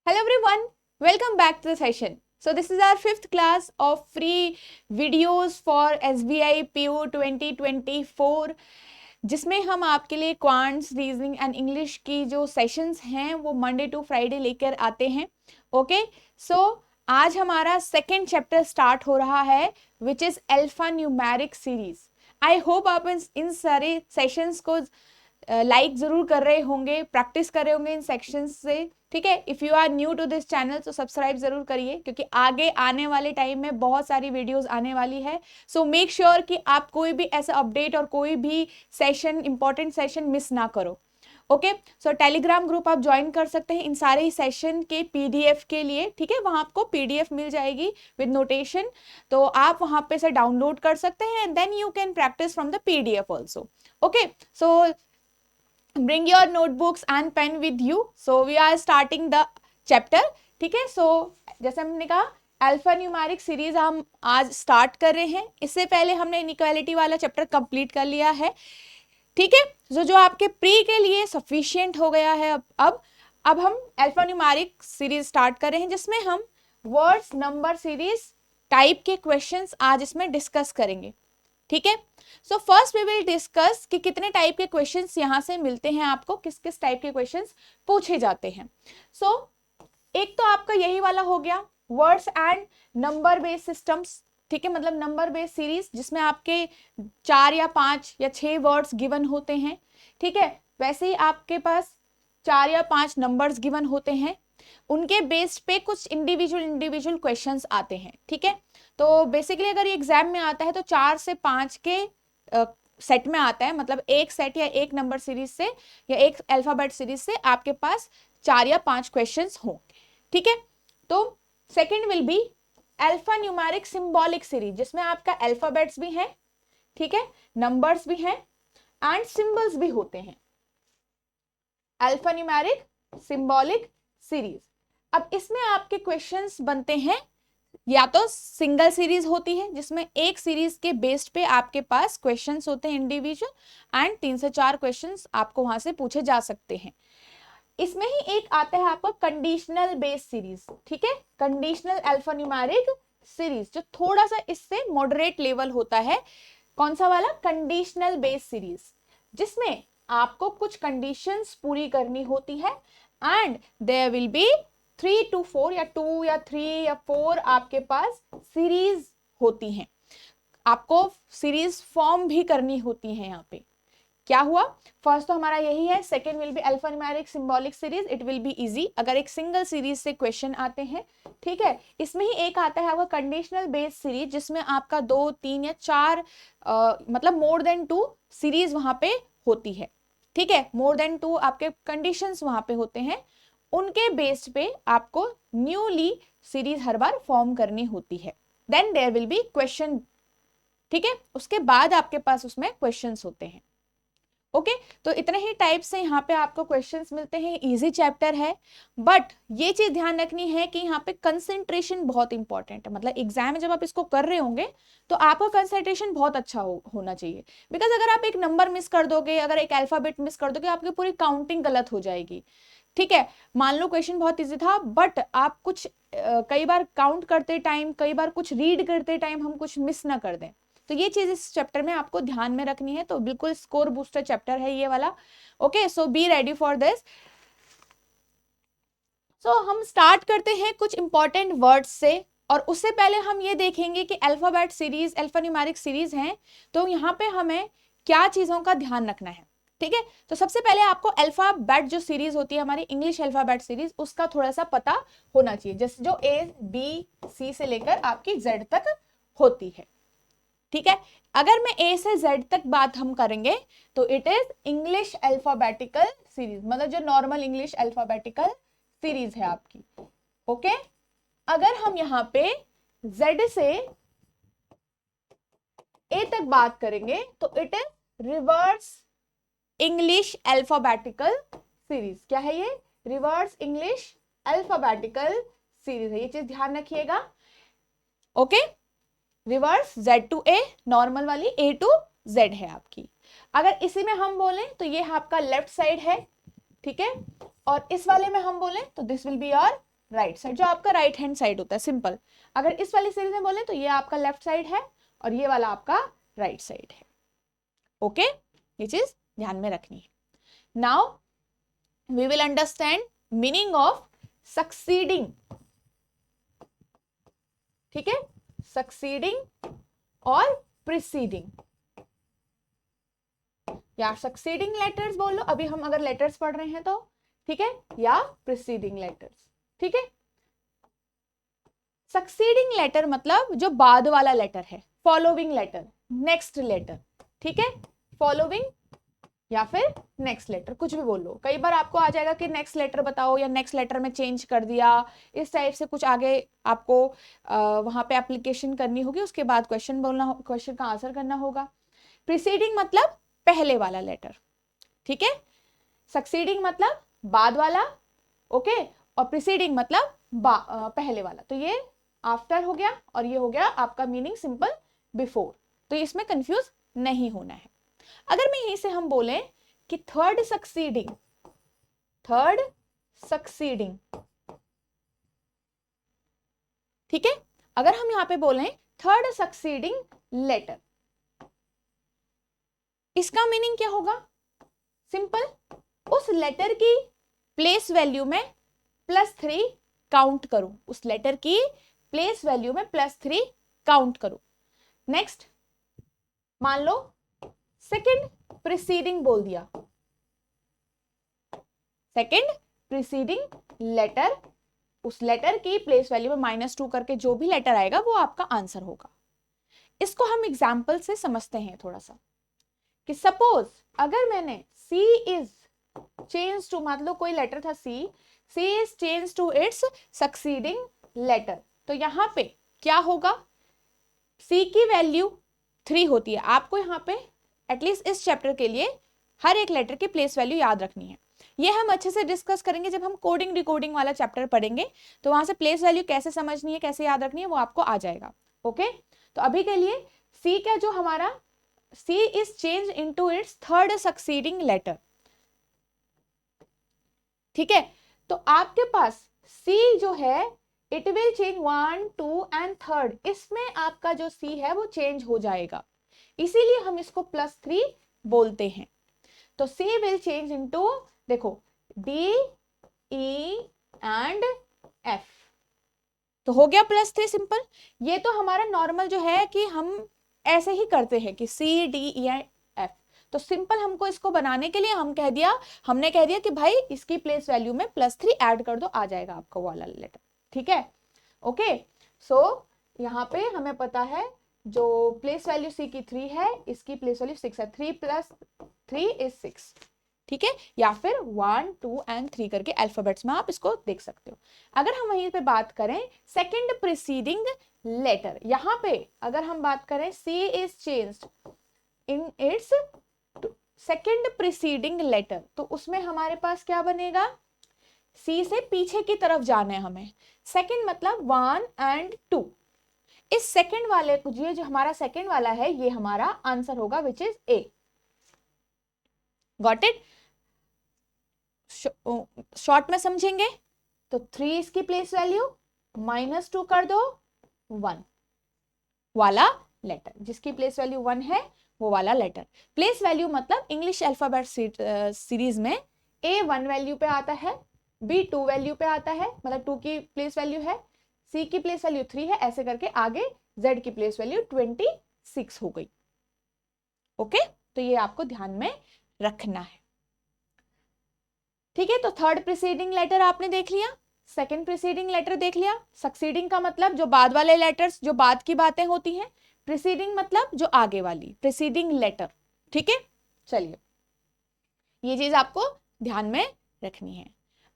Hello everyone, welcome back to the session. So this is our 5th class of free videos for SBI PO 2024 जिसमें हम आपके लिए quants, reasoning and English की जो sessions हैं वो मंडे टू फ्राइडे लेकर आते हैं. ओके, सो आज हमारा सेकेंड चैप्टर स्टार्ट हो रहा है which is alpha numeric series. I hope आप इन सारे सेशंस को लाइक जरूर कर रहे होंगे, प्रैक्टिस कर रहे होंगे इन सेक्शंस से. ठीक है, if you are new to this channel तो सब्सक्राइब जरूर करिए क्योंकि आगे आने वाले टाइम में बहुत सारी वीडियोस आने वाली है. सो मेक श्योर कि आप कोई भी ऐसा अपडेट और कोई भी सेशन, इंपॉर्टेंट सेशन मिस ना करो. ओके, सो टेलीग्राम ग्रुप आप ज्वाइन कर सकते हैं इन सारे ही सेशन के पीडीएफ के लिए. ठीक है, वहां आपको पीडीएफ मिल जाएगी विद नोटेशन, तो आप वहां पे से डाउनलोड कर सकते हैं and then you can practice from the PDF also. Okay, so bring your notebooks and pen with you. So we are starting the chapter. ठीक है, so जैसे हमने कहा अल्फा न्यूमेरिक सीरीज हम आज स्टार्ट कर रहे हैं. इससे पहले हमने इनइक्वालिटी वाला चैप्टर कंप्लीट कर लिया है. ठीक है, जो आपके प्री के लिए सफिशिएंट हो गया है. अब हम अल्फा न्यूमेरिक सीरीज स्टार्ट कर रहे हैं जिसमें हम वर्ड्स नंबर सीरीज टाइप के क्वेश्चंस आज इसमें डिस्कस करेंगे. ठीक है, so first we will discuss कि कितने टाइप के क्वेश्चंस यहां से मिलते हैं, आपको किस किस टाइप के क्वेश्चंस पूछे जाते हैं. सो एक तो आपका यही वाला हो गया words and number based systems. ठीक है, मतलब नंबर बेस्ड सीरीज जिसमें आपके 4 या 5 या 6 वर्ड्स गिवन होते हैं. ठीक है, वैसे ही आपके पास 4 या 5 नंबर्स गिवन होते हैं, उनके बेस्ड पे कुछ इंडिविजुअल क्वेश्चंस आते हैं. ठीक है, तो बेसिकली अगर ये एग्जाम में आता है तो 4 से 5 के सेट में आता है, मतलब एक सेट या एक नंबर सीरीज से या एक अल्फाबेट सीरीज से आपके पास 4 या 5 क्वेश्चंस होंगे. ठीक है, तो second will be alpha numeric symbolic series जिसमें आपका अल्फाबेट्स भी हैं, ठीक है, नंबर्स भी हैं एंड सिंबल्स भी होते हैं. Alpha numeric symbolic series. अब इसमें आपके क्वेश्चंस बनते हैं, या तो सिंगल सीरीज होती है जिसमें एक सीरीज के बेस्ड पे आपके पास क्वेश्चंस होते हैं इंडिविजुअल एंड 3 से 4 क्वेश्चंस आपको वहां से पूछे जा सकते हैं. इसमें ही एक आता है आपको कंडीशनल बेस्ड सीरीज. ठीक है, कंडीशनल अल्फा न्यूमेरिक सीरीज जो थोड़ा सा इससे मॉडरेट लेवल होता है. कौन सा वाला? कंडीशनल बेस्ड सीरीज, जिसमें आपको कुछ कंडीशंस पूरी करनी होती है and there will be 3 to 4 या 2 या 3 या 4 आपके पास सीरीज होती हैं. आपको सीरीज फॉर्म भी करनी होती है. यहाँ पे क्या हुआ, फर्स्ट तो हमारा यही है. Second will be alpha numeric symbolic series. It will be easy अगर एक सिंगल सीरीज से क्वेश्चन आते हैं. ठीक है, इसमें ही एक आता है आपका कंडीशनल बेस्ड सीरीज जिसमें आपका 2, 3 या 4 मतलब मोर देन 2 सीरीज वहां पे होती है. ठीक है, मोर देन 2 आपके कंडीशंस वहां पे होते हैं, उनके बेस्ड पे आपको न्यूली सीरीज हर बार फॉर्म करनी होती है. Then there will be question. ठीक है, उसके बाद आपके पास उसमें क्वेश्चंस होते हैं. ओके, तो इतने ही टाइप से यहाँ पे आपको क्वेश्चंस मिलते हैं. इजी चैप्टर है, बट ये चीज ध्यान रखनी है कि यहाँ पे कंसंट्रेशन बहुत इंपॉर्टेंट है. मतलब एग्जाम में जब आप इसको कर रहे होंगे तो आपका कंसंट्रेशन बहुत अच्छा होना चाहिए. बिकॉज अगर आप एक नंबर मिस कर दोगे, अगर एक अल्फाबेट मिस कर दोगे, आपकी पूरी काउंटिंग गलत हो जाएगी. ठीक है, मान लो क्वेश्चन बहुत इजी था बट आप कुछ कई बार काउंट करते टाइम, कई बार कुछ रीड करते टाइम हम कुछ मिस ना कर दें. तो ये चीज इस चैप्टर में आपको ध्यान में रखनी है. तो बिल्कुल स्कोर बूस्टर चैप्टर है ये वाला. Okay, so be ready for this. So हम स्टार्ट करते हैं कुछ इंपॉर्टेंट वर्ड्स से, और उससे पहले हम ये देखेंगे कि alphabet series, alpha numeric series हैं, तो यहाँ पे हमें क्या चीजों का ध्यान रखना है. ठीक है, तो सबसे पहले आपको अल्फाबेट जो सीरीज होती है हमारी इंग्लिश अल्फाबेट सीरीज, उसका थोड़ा सा पता होना चाहिए. जैसे जो A B C से लेकर आपकी Z तक होती है. ठीक है, अगर मैं A से Z तक बात हम करेंगे तो it is English alphabetical series, मतलब जो नॉर्मल इंग्लिश अल्फाबेटिकल सीरीज है आपकी. ओके, अगर हम यहाँ पे Z से A तक बात करेंगे तो it is reverse English alphabetical series. क्या है ये? रिवर्स इंग्लिश अल्फाबेटिकल सीरीज है. ये चीज ध्यान रखिएगा. Okay, reverse Z to A, normal वाली A टू Z है आपकी. अगर इसी में हम बोलें तो ये आपका लेफ्ट साइड है. ठीक है, और इस वाले में हम बोलें तो this will be your right side, जो आपका राइट हैंड साइड होता है, सिंपल। अगर इस वाली सीरीज में बोले तो ये आपका लेफ्ट साइड है और ये वाला आपका राइट साइड है। ओके, ये चीज ध्यान में रखनी है। Now we will understand meaning of succeeding. ठीक है, सक्सीडिंग और प्रिसीडिंग, या सक्सीडिंग लेटर्स बोल लो, अभी हम अगर लेटर्स पढ़ रहे हैं तो, ठीक है, या प्रिसीडिंग लेटर्स। ठीक है, सक्सीडिंग लेटर मतलब जो बाद वाला लेटर है, फॉलोइंग लेटर, नेक्स्ट लेटर। ठीक है, फॉलोइंग या फिर नेक्स्ट लेटर, कुछ भी बोल लो। कई बार आपको आ जाएगा कि नेक्स्ट लेटर बताओ, या नेक्स्ट लेटर में चेंज कर दिया, इस टाइप से कुछ आगे आपको वहां पे एप्लीकेशन करनी होगी, उसके बाद क्वेश्चन बोलना, क्वेश्चन का आंसर करना होगा। प्रीसीडिंग मतलब पहले वाला लेटर। ठीक है, सक्सीडिंग मतलब बाद वाला, ओके, और प्रीसीडिंग मतलब पहले वाला। तो ये आफ्टर हो गया और ये हो गया आपका मीनिंग सिंपल बिफोर। तो इसमें कंफ्यूज नहीं होना है। अगर मैं यहीं से हम बोले कि थर्ड सक्सीडिंग, थर्ड सक्सीडिंग, ठीक है, अगर हम यहां पे बोले थर्ड सक्सीडिंग लेटर, इसका मीनिंग क्या होगा? सिंपल, उस लेटर की प्लेस वैल्यू में +3 काउंट करो, उस लेटर की प्लेस वैल्यू में +3 काउंट करो। नेक्स्ट, मान लो सेकंड प्रीसीडिंग बोल दिया, सेकंड प्रीसीडिंग लेटर, उस लेटर की प्लेस वैल्यू में -2 करके जो भी लेटर आएगा वो आपका आंसर होगा। इसको हम एग्जाम्पल से समझते हैं थोड़ा सा, कि सपोज अगर मैंने C इज चेंज टू, मतलब कोई लेटर था C is change to its succeeding letter, तो यहां पे क्या होगा? C की वैल्यू 3 होती है। आपको यहाँ पे एटलीस्ट इस चैप्टर के लिए हर एक लेटर की प्लेस वैल्यू याद रखनी है। ये हम अच्छे से डिस्कस करेंगे जब हम कोडिंग डिकोडिंग वाला चैप्टर पढ़ेंगे, तो वहां से प्लेस वैल्यू कैसे समझनी है, कैसे याद रखनी है, वो आपको आ जाएगा। ओके, तो अभी के लिए C का जो हमारा C is change into its third succeeding letter. ठीक है, तो आपके पास C जो है it will change 1, 2 and third, इसमें आपका जो C है वो चेंज हो जाएगा, इसीलिए हम इसको +3 बोलते हैं। तो C विल चेंज इनटू, देखो, D, E एंड F, तो हो गया +3 सिंपल। ये तो हमारा नॉर्मल जो है कि हम ऐसे ही करते हैं कि C, D, E and F। तो सिंपल हमको इसको बनाने के लिए हमने कह दिया कि भाई इसकी प्लेस वैल्यू में +3 ऐड कर दो, आ जाएगा आपका वाला लेटर। ठीक है, ओके, सो यहाँ पे हमें पता है जो प्लेस वैल्यू C की 3 है, इसकी प्लेस वैल्यू 6 है, 3 + 3 इज 6। ठीक है, या फिर 1, 2 एंड 3 करके अल्फाबेट्स में आप इसको देख सकते हो। अगर हम वहीं पे बात करें सेकंड प्रीसीडिंग लेटर, यहां पे अगर हम बात करें C is changed in its second preceding letter, तो उसमें हमारे पास क्या बनेगा? C से पीछे की तरफ जाना है हमें, सेकंड मतलब 1 एंड 2। इस सेकंड वाले को, ये जो हमारा सेकंड वाला है, ये हमारा आंसर होगा, which is A। Got it? Short में समझेंगे तो 3 इसकी प्लेस वैल्यू, -2 कर दो, 1 वाला लेटर, जिसकी प्लेस वैल्यू 1 है वो वाला लेटर। प्लेस वैल्यू मतलब इंग्लिश अल्फाबेट सीरीज में A 1 वैल्यू पे आता है, B 2 वैल्यू पे आता है, मतलब 2 की प्लेस वैल्यू है, C की प्लेस वैल्यू 3 है, ऐसे करके आगे Z की प्लेस वैल्यू 26 हो गई। ओके, तो ये आपको ध्यान में रखना है। ठीक है, तो थर्ड प्रीसीडिंग लेटर आपने देख लिया, सेकंड प्रीसीडिंग लेटर देख लिया। सक्सीडिंग का मतलब जो बाद वाले लेटर्स, जो बाद की बातें होती हैं। प्रीसीडिंग मतलब जो आगे वाली, प्रीसीडिंग लेटर। ठीक है, चलिए, ये चीज आपको ध्यान में रखनी है।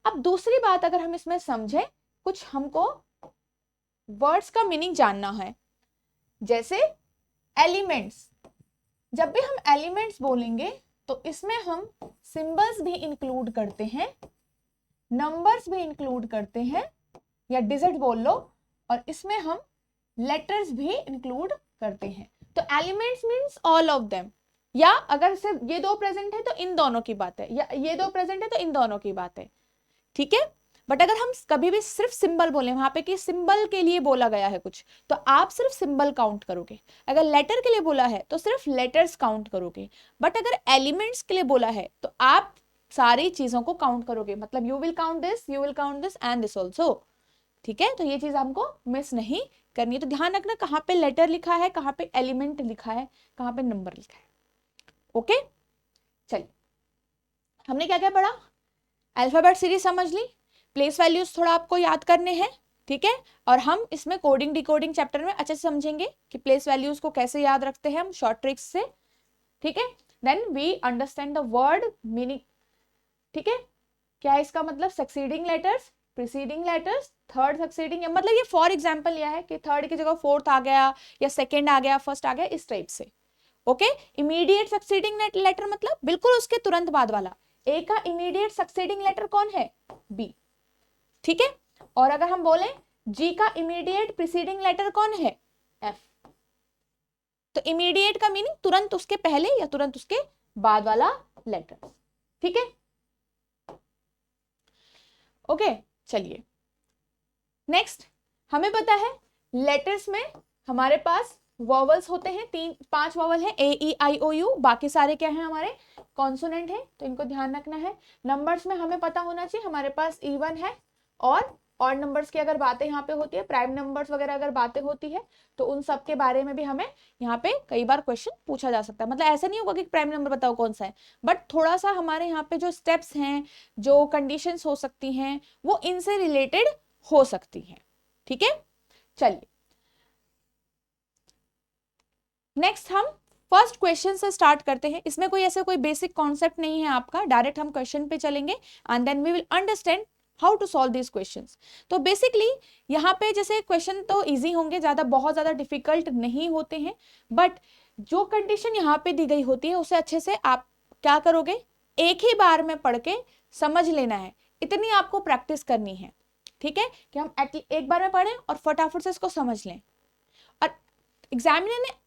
अब दूसरी बात अगर हम इसमें समझें, कुछ हमको वर्ड्स का मीनिंग जानना है, जैसे एलिमेंट्स। जब भी हम एलिमेंट्स बोलेंगे तो इसमें हम सिंबल्स भी इंक्लूड करते हैं, नंबर्स भी इंक्लूड करते हैं, या डिजिट बोल लो, और इसमें हम लेटर्स भी इंक्लूड करते हैं। तो elements means all of them, या अगर सिर्फ ये दो प्रेजेंट है तो इन दोनों की बात है, या ये दो प्रेजेंट है तो इन दोनों की बात है। ठीक है, बट अगर हम कभी भी सिर्फ सिंबल बोले वहां पे कि सिंबल के लिए बोला गया है कुछ, तो आप सिर्फ सिंबल काउंट करोगे। अगर लेटर के लिए बोला है तो सिर्फ लेटर्स काउंट करोगे। बट अगर एलिमेंट्स के लिए बोला है तो आप सारी चीजों को काउंट करोगे, मतलब you will count this, you will count this and this also. ठीक है, तो ये चीज हमको मिस नहीं करनी है। तो ध्यान रखना कहाँ पे लेटर लिखा है, कहाँ पे एलिमेंट लिखा है, कहाँ पे नंबर लिखा है। ओके, चलिए हमने क्या क्या पढ़ा, अल्फाबेट सीरीज समझ ली, प्लेस वैल्यूज थोड़ा आपको याद करने हैं। ठीक है, और हम इसमें कोडिंग डिकोडिंग चैप्टर में अच्छे से समझेंगे कि प्लेस वैल्यूज को कैसे याद रखते हैं हम शॉर्ट ट्रिक्स से। ठीक है, then we understand the word meaning. ठीक है, क्या है इसका मतलब, succeeding letters, preceding letters, third succeeding, मतलब ये फॉर एग्जांपल यह है कि थर्ड की जगह फोर्थ आ गया या सेकंड आ गया, फर्स्ट आ गया, इस टाइप से। ओके, इमीडिएट सक्सीडिंग लेटर मतलब बिल्कुल उसके तुरंत बाद वाला। ए का इमीडिएट सक्सीडिंग लेटर कौन है, बी। ठीक है, और अगर हम बोले जी का इमीडिएट प्रीसीडिंग लेटर कौन है, एफ। तो इमीडिएट का मीनिंग तुरंत उसके पहले या तुरंत उसके बाद वाला लेटर। ठीक है, ओके, चलिए नेक्स्ट। हमें पता है लेटर्स में हमारे पास वॉवल्स होते हैं, 5 वॉवल है, ए ई आई ओ यू, बाकी सारे क्या हैं हमारे कॉन्सोनेंट है, तो इनको ध्यान रखना है। नंबर्स में हमें पता होना चाहिए हमारे पास इवन है, और ऑड नंबर्स की अगर बातें यहाँ पे होती है, प्राइम नंबर्स वगैरह अगर बातें होती है, तो उन सब के बारे में भी हमें यहाँ पे कई बार क्वेश्चन पूछा जा सकता है। मतलब ऐसा नहीं होगा कि प्राइम नंबर बताओ कौन सा है, बट थोड़ा सा हमारे यहाँ पे जो स्टेप्स हैं, जो कंडीशंस हो सकती हैं, वो इनसे रिलेटेड हो सकती हैं। ठीक है, चलिए नेक्स्ट हम फर्स्ट क्वेश्चन से स्टार्ट करते हैं। इसमें कोई ऐसे कोई बेसिक कॉन्सेप्ट नहीं है आपका, डायरेक्ट हम क्वेश्चन पे चलेंगे and then we will understand how to solve this questions. तो बेसिकली यहाँ पे जैसे क्वेश्चन तो इजी होंगे, ज्यादा बहुत ज्यादा डिफिकल्ट नहीं होते हैं, बट जो कंडीशन यहाँ पे दी गई होती है उसे अच्छे से आप क्या करोगे, एक ही बार में पढ़ के समझ लेना है, इतनी आपको प्रैक्टिस करनी है। ठीक है, कि हम एक बार में पढ़ें और फटाफट से इसको समझ लें, और एग्जामिनर ने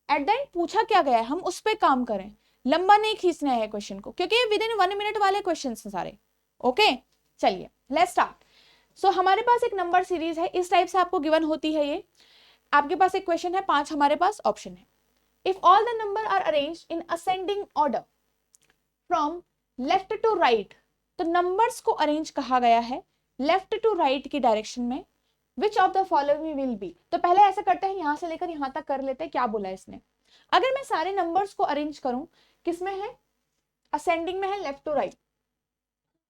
एट द एंड पूछा क्या गया है हम उस पर काम करें, लंबा नहीं खींचना है क्वेश्चन को, क्योंकि विद इन 1 मिनट वाले क्वेश्चन हैं सारे। ओके, चलिए लेट्स स्टार्ट। सो हमारे पास एक नंबर सीरीज है, इस टाइप से आपको गिवन होती है ये। आपके पास एक क्वेश्चन है, 5 हमारे पास ऑप्शन है। If all the number are arranged in ascending order from left to right, तो नंबर्स को अरेंज कहा गया है लेफ्ट टू राइट की डायरेक्शन में, which of the following will be. तो पहले ऐसा करते हैं, यहां से लेकर यहां तक कर लेते हैं, क्या बोला है इसने। अगर मैं सारे नंबर्स को अरेंज करूं, किसमें है, असेंडिंग में है, लेफ्ट टू राइट,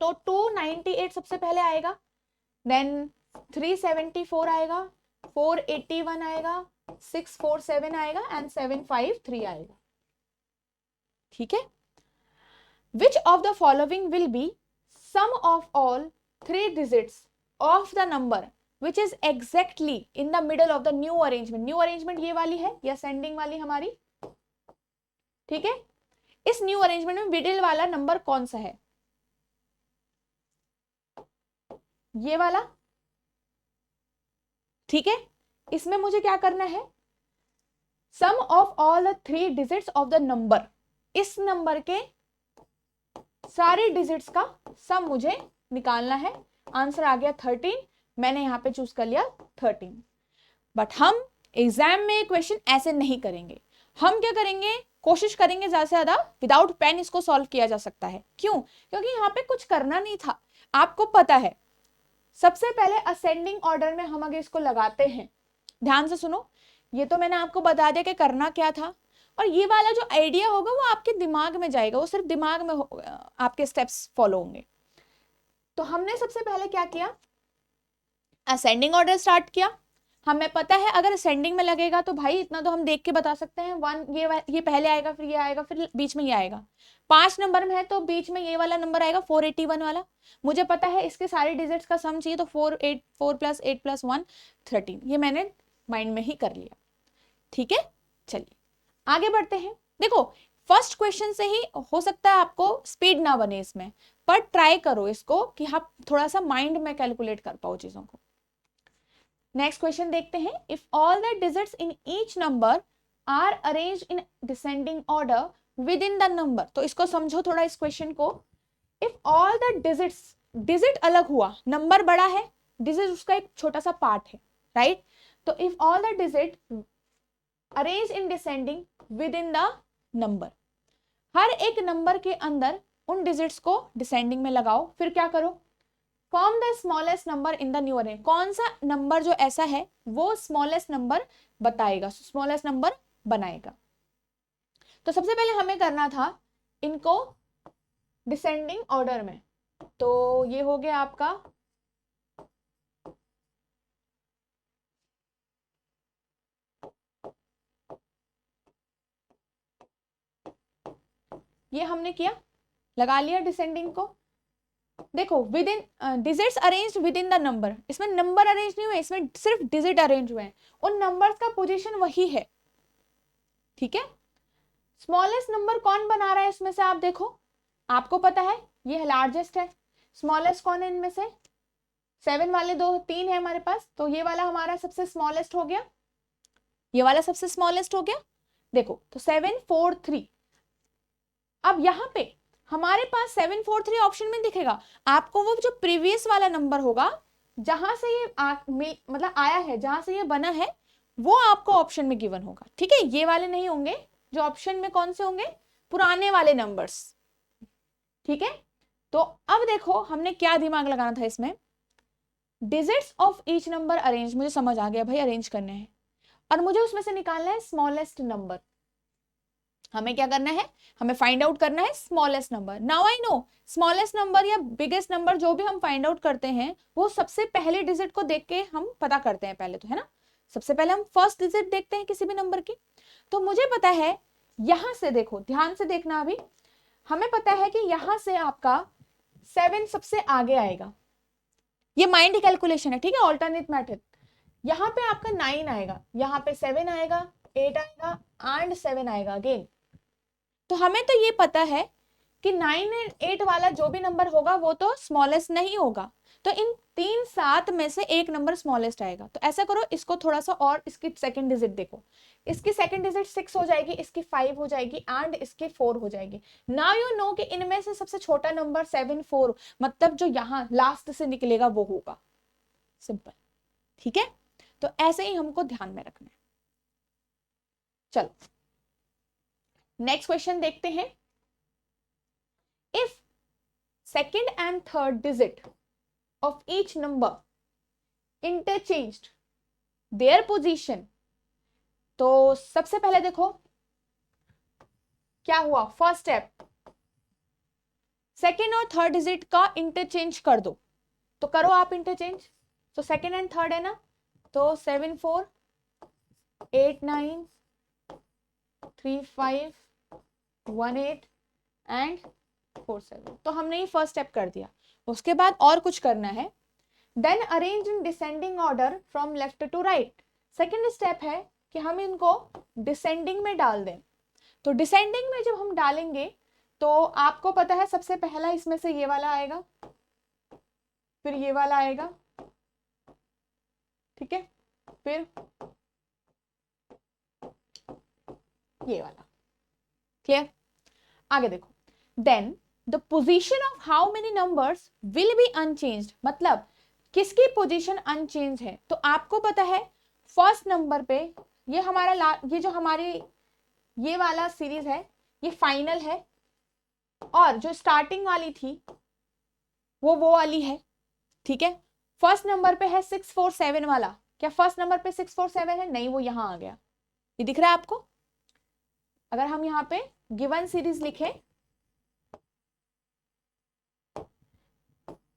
तो 298 सबसे पहले आएगा, देन 374 आएगा, 481 आएगा, 647 आएगा एंड 753 आएगा। ठीक है, which of the following will be sum of all 3 digits of the number which is exactly in the middle of the new arrangement। New arrangement ये वाली है, या सेंडिंग वाली हमारी। ठीक है, इस न्यू अरेंजमेंट में मिडिल वाला नंबर कौन सा है, ये वाला। ठीक है, इसमें मुझे क्या करना है, sum of all the 3 digits of the number, इस नंबर के सारे डिजिट्स का सम मुझे निकालना है। आंसर आ गया 13, मैंने यहां पे चूज कर लिया 13। बट हम एग्जाम में क्वेश्चन ऐसे नहीं करेंगे, हम क्या करेंगे, कोशिश करेंगे ज्यादा से ज्यादा विदाउट पेन इसको सॉल्व किया जा सकता है। क्यों, क्योंकि यहाँ पे कुछ करना नहीं था, आपको पता है। सबसे पहले असेंडिंग ऑर्डर में हम अगर इसको लगाते हैं, ध्यान से सुनो, ये तो मैंने आपको बता दिया कि करना क्या था, और ये वाला जो आइडिया होगा वो आपके दिमाग में जाएगा, वो सिर्फ दिमाग में आपके स्टेप्स फॉलो होंगे। तो हमने सबसे पहले क्या किया, असेंडिंग ऑर्डर स्टार्ट किया। हमें पता है अगर असेंडिंग में लगेगा तो भाई इतना तो हम देख के बता सकते हैं, 1 ये पहले आएगा, फिर ये आएगा, फिर बीच में ये आएगा। 5 नंबर में है तो बीच में ये वाला नंबर आएगा 481 वाला। मुझे पता है इसके सारे डिजिट्स का सम चाहिए, तो 4 + 8 + 1 13, ये मैंने माइंड में ही कर लिया। ठीक है, चलिए आगे बढ़ते हैं। देखो फर्स्ट क्वेश्चन से ही हो सकता है आपको स्पीड ना बने इसमें, पर ट्राई करो इसको कि आप थोड़ा सा माइंड में कैलकुलेट कर पाओ चीजों को। नेक्स्ट क्वेश्चन देखते हैं, if all the digits in each number are arranged in descending order within the number. तो इसको समझो थोड़ा इस क्वेश्चन को। If all the digits digit अलग हुआ, नंबर बड़ा है, डिजिट उसका एक छोटा सा पार्ट है, राइट? तो if all the digit arrange in descending within the number, हर एक नंबर के अंदर उन डिजिट्स को डिसेंडिंग में लगाओ, फिर क्या करो, form the smallest number in the new arrange, कौन सा नंबर जो ऐसा है वो स्मॉलेस्ट नंबर बताएगा, स्मॉलेस्ट नंबर बनाएगा। तो सबसे पहले हमें करना था इनको डिसेंडिंग ऑर्डर में, तो ये हो गया आपका ये हमने किया, लगा लिया डिसेंडिंग को। देखो with in digits arranged with in the number, इसमें नंबर अरेंज नहीं हुए, इसमें सिर्फ डिजिट अरेंज हुए हैं, उन नंबर्स का पोजीशन वही है, ठीक है। स्मॉलेस्ट नंबर कौन बना रहा है इसमें से, आप देखो, आपको पता है ये लार्जेस्ट है, स्मॉलेस्ट कौन है इनमें से, 7 वाले 3 है हमारे पास, तो ये वाला हमारा सबसे स्मॉलेस्ट हो गया, ये वाला सबसे स्मॉलेस्ट हो गया। देखो तो 7 4 3, अब यहाँ पे हमारे पास 7 4 3 ऑप्शन में दिखेगा आपको, वो जो प्रीवियस वाला नंबर होगा जहां से ये मतलब आया है, जहां से ये बना है, वो आपको ऑप्शन में गिवन होगा, ठीक है। ये वाले नहीं होंगे, जो ऑप्शन में कौन से होंगे, पुराने वाले नंबर्स, ठीक है। तो अब देखो हमने क्या दिमाग लगाना था इसमें, digits of each number arrange, मुझे समझ आ गया भाई अरेंज करने हैं, और मुझे उसमें से निकालना है स्मॉलेस्ट नंबर। हमें क्या करना है, हमें फाइंड आउट करना है smallest number. Now I know smallest number या बिगेस्ट नंबर जो भी हम फाइंड आउट करते हैं वो सबसे पहले डिजिट को देख के हम पता करते हैं पहले, तो है ना, सबसे पहले हम फर्स्ट डिजिट देखते हैं किसी भी नंबर की। तो मुझे पता है यहां से, देखो ध्यान से देखना, अभी हमें पता है कि यहां से आपका 7 सबसे आगे आएगा, ये माइंड कैलकुलेशन है, ठीक है, ऑल्टरनेट मेथड। यहाँ पे आपका 9 आएगा, यहाँ पे 7 आएगा, 8 आएगा एंड 7 आएगा अगेन। तो हमें तो ये पता है कि 9 एंड 8 वाला जो भी नंबर होगा वो तो स्मॉलेस्ट नहीं होगा, तो इन 3 7 में से एक नंबर स्मॉलेस्ट आएगा। तो ऐसा करो, इसको थोड़ा सा और, इसकी सेकंड डिजिट देखो, इसकी सेकंड डिजिट 6 हो जाएगी, इसकी 5 हो जाएगी एंड इसकी 4 हो जाएगी। नाउ यू नो कि इनमें से सबसे छोटा नंबर 7 4, मतलब जो यहाँ लास्ट से निकलेगा वो होगा, सिंपल, ठीक है। तो ऐसे ही हमको ध्यान में रखना है। चलो नेक्स्ट क्वेश्चन देखते हैं। If second and third digit of each number interchanged their position, तो सबसे पहले देखो क्या हुआ, फर्स्ट स्टेप, सेकेंड और थर्ड डिजिट का इंटरचेंज कर दो, तो करो आप इंटरचेंज। तो सेकेंड एंड थर्ड है ना, तो 7 4 8 9 3 5 1 8 एंड 4 7, तो हमने ये फर्स्ट स्टेप कर दिया। उसके बाद और कुछ करना है, then arrange in descending order from left to right. Second step है कि हम इनको डिसेंडिंग में डाल दें। तो डिसेंडिंग में जब हम डालेंगे तो आपको पता है सबसे पहला इसमें से ये वाला आएगा, फिर ये वाला आएगा, ठीक है, फिर ये वाला, क्लियर। आगे देखो, then the position of how many numbers will be unchanged, मतलब किसकी पोजीशन अनचेंज है। तो आपको पता है फर्स्ट नंबर पे ये हमारा ये जो हमारी ये वाला सीरीज है ये फाइनल है, और जो स्टार्टिंग वाली थी वो वाली है, ठीक है। फर्स्ट नंबर पे है 6 4 7 वाला, क्या फर्स्ट नंबर पे 6 4 7 है, नहीं, वो यहां आ गया, ये दिख रहा है आपको। अगर हम यहाँ पे गिवन सीरीज लिखे,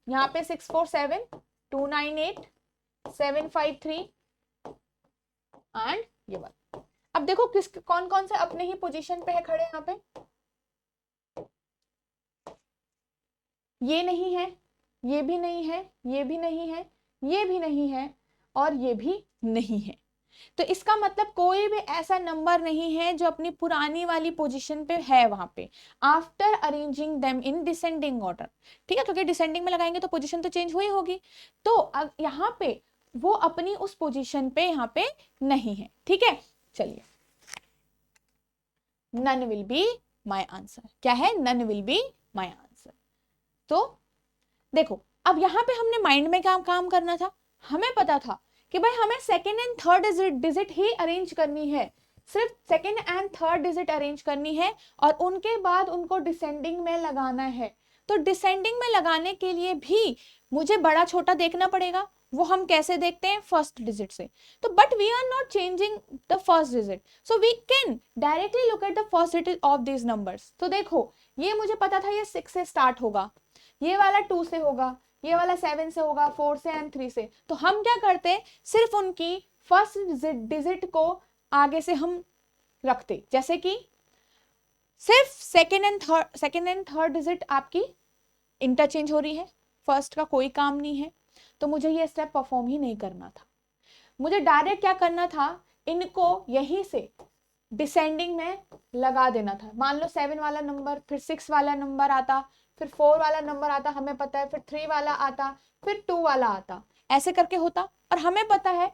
यहाँ पे 6 4 7 2 9 8 7 5 3 एंड ये वाला। अब देखो किस कौन कौन से अपने ही पोजीशन पे है खड़े, यहाँ पे ये नहीं है, ये भी नहीं है, ये भी नहीं है, ये भी नहीं है, और ये भी नहीं है। तो इसका मतलब कोई भी ऐसा नंबर नहीं है जो अपनी पुरानी वाली पोजीशन पे है वहां पे, after arranging them in descending order, ठीक है, क्योंकि डिसेंडिंग में लगाएंगे तो पोजीशन तो चेंज हुई होगी, तो यहाँ पे वो अपनी उस पोजीशन पे यहाँ पे नहीं है, ठीक है। चलिए, none will be my answer, क्या है, none will be my answer. तो देखो अब यहाँ पे हमने माइंड में क्या काम करना था, हमें पता था कि भाई हमें second and third digit he arrange करनी है, सिर्फ second and third digit arrange करनी है और उनके बाद उनको डिसेंडिंग में लगाना है। तो डिसेंडिंग में लगाने के लिए भी मुझे बड़ा छोटा देखना पड़ेगा, वो हम कैसे देखते हैं, फर्स्ट डिजिट से। तो but we are not changing the first digit, so we can directly look at the first digit of these numbers. तो देखो ये मुझे पता था ये 6 से स्टार्ट होगा, ये वाला 2 से होगा, ये वाला 7 से होगा, 4 से एंड 3 से। तो हम क्या करते, सिर्फ उनकी फर्स्ट डिजिट को आगे से हम रखते, जैसे कि सिर्फ सेकेंड एंड थर्ड डिजिट आपकी इंटरचेंज हो रही है, फर्स्ट का कोई काम नहीं है, तो मुझे ये स्टेप परफॉर्म ही नहीं करना था। मुझे डायरेक्ट क्या करना था, इनको यहीं से डिसेंडिंग में लगा देना था। मान लो 7 वाला नंबर, फिर 6 वाला नंबर आता, फिर 4 वाला नंबर आता, हमें पता है, फिर 3 वाला आता, फिर 2 वाला आता, ऐसे करके होता और हमें पता है।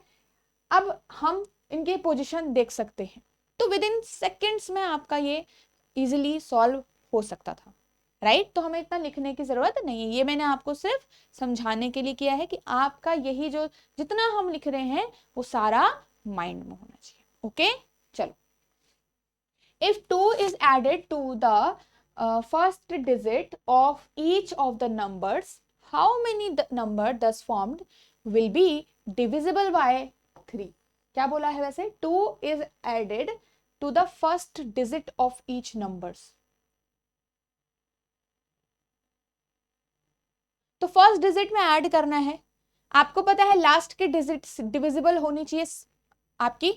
अब हम इनकी पोजीशन देख सकते हैं, तो विद इन सेकेंड्स में आपका ये इजीली सॉल्व हो सकता था, राइट। तो हमें इतना लिखने की जरूरत नहीं है, ये मैंने आपको सिर्फ समझाने के लिए किया है कि आपका यही जो जितना हम लिख रहे हैं वो सारा माइंड में होना चाहिए। ओके, चलो। If 2 is added to the first digit of each of the numbers, how many number thus formed will be divisible by 3? क्या बोला है वैसे, 2 is added to the first digit of each numbers. तो first digit में add करना है, आपको पता है लास्ट के डिजिट डिविजिबल होनी चाहिए आपकी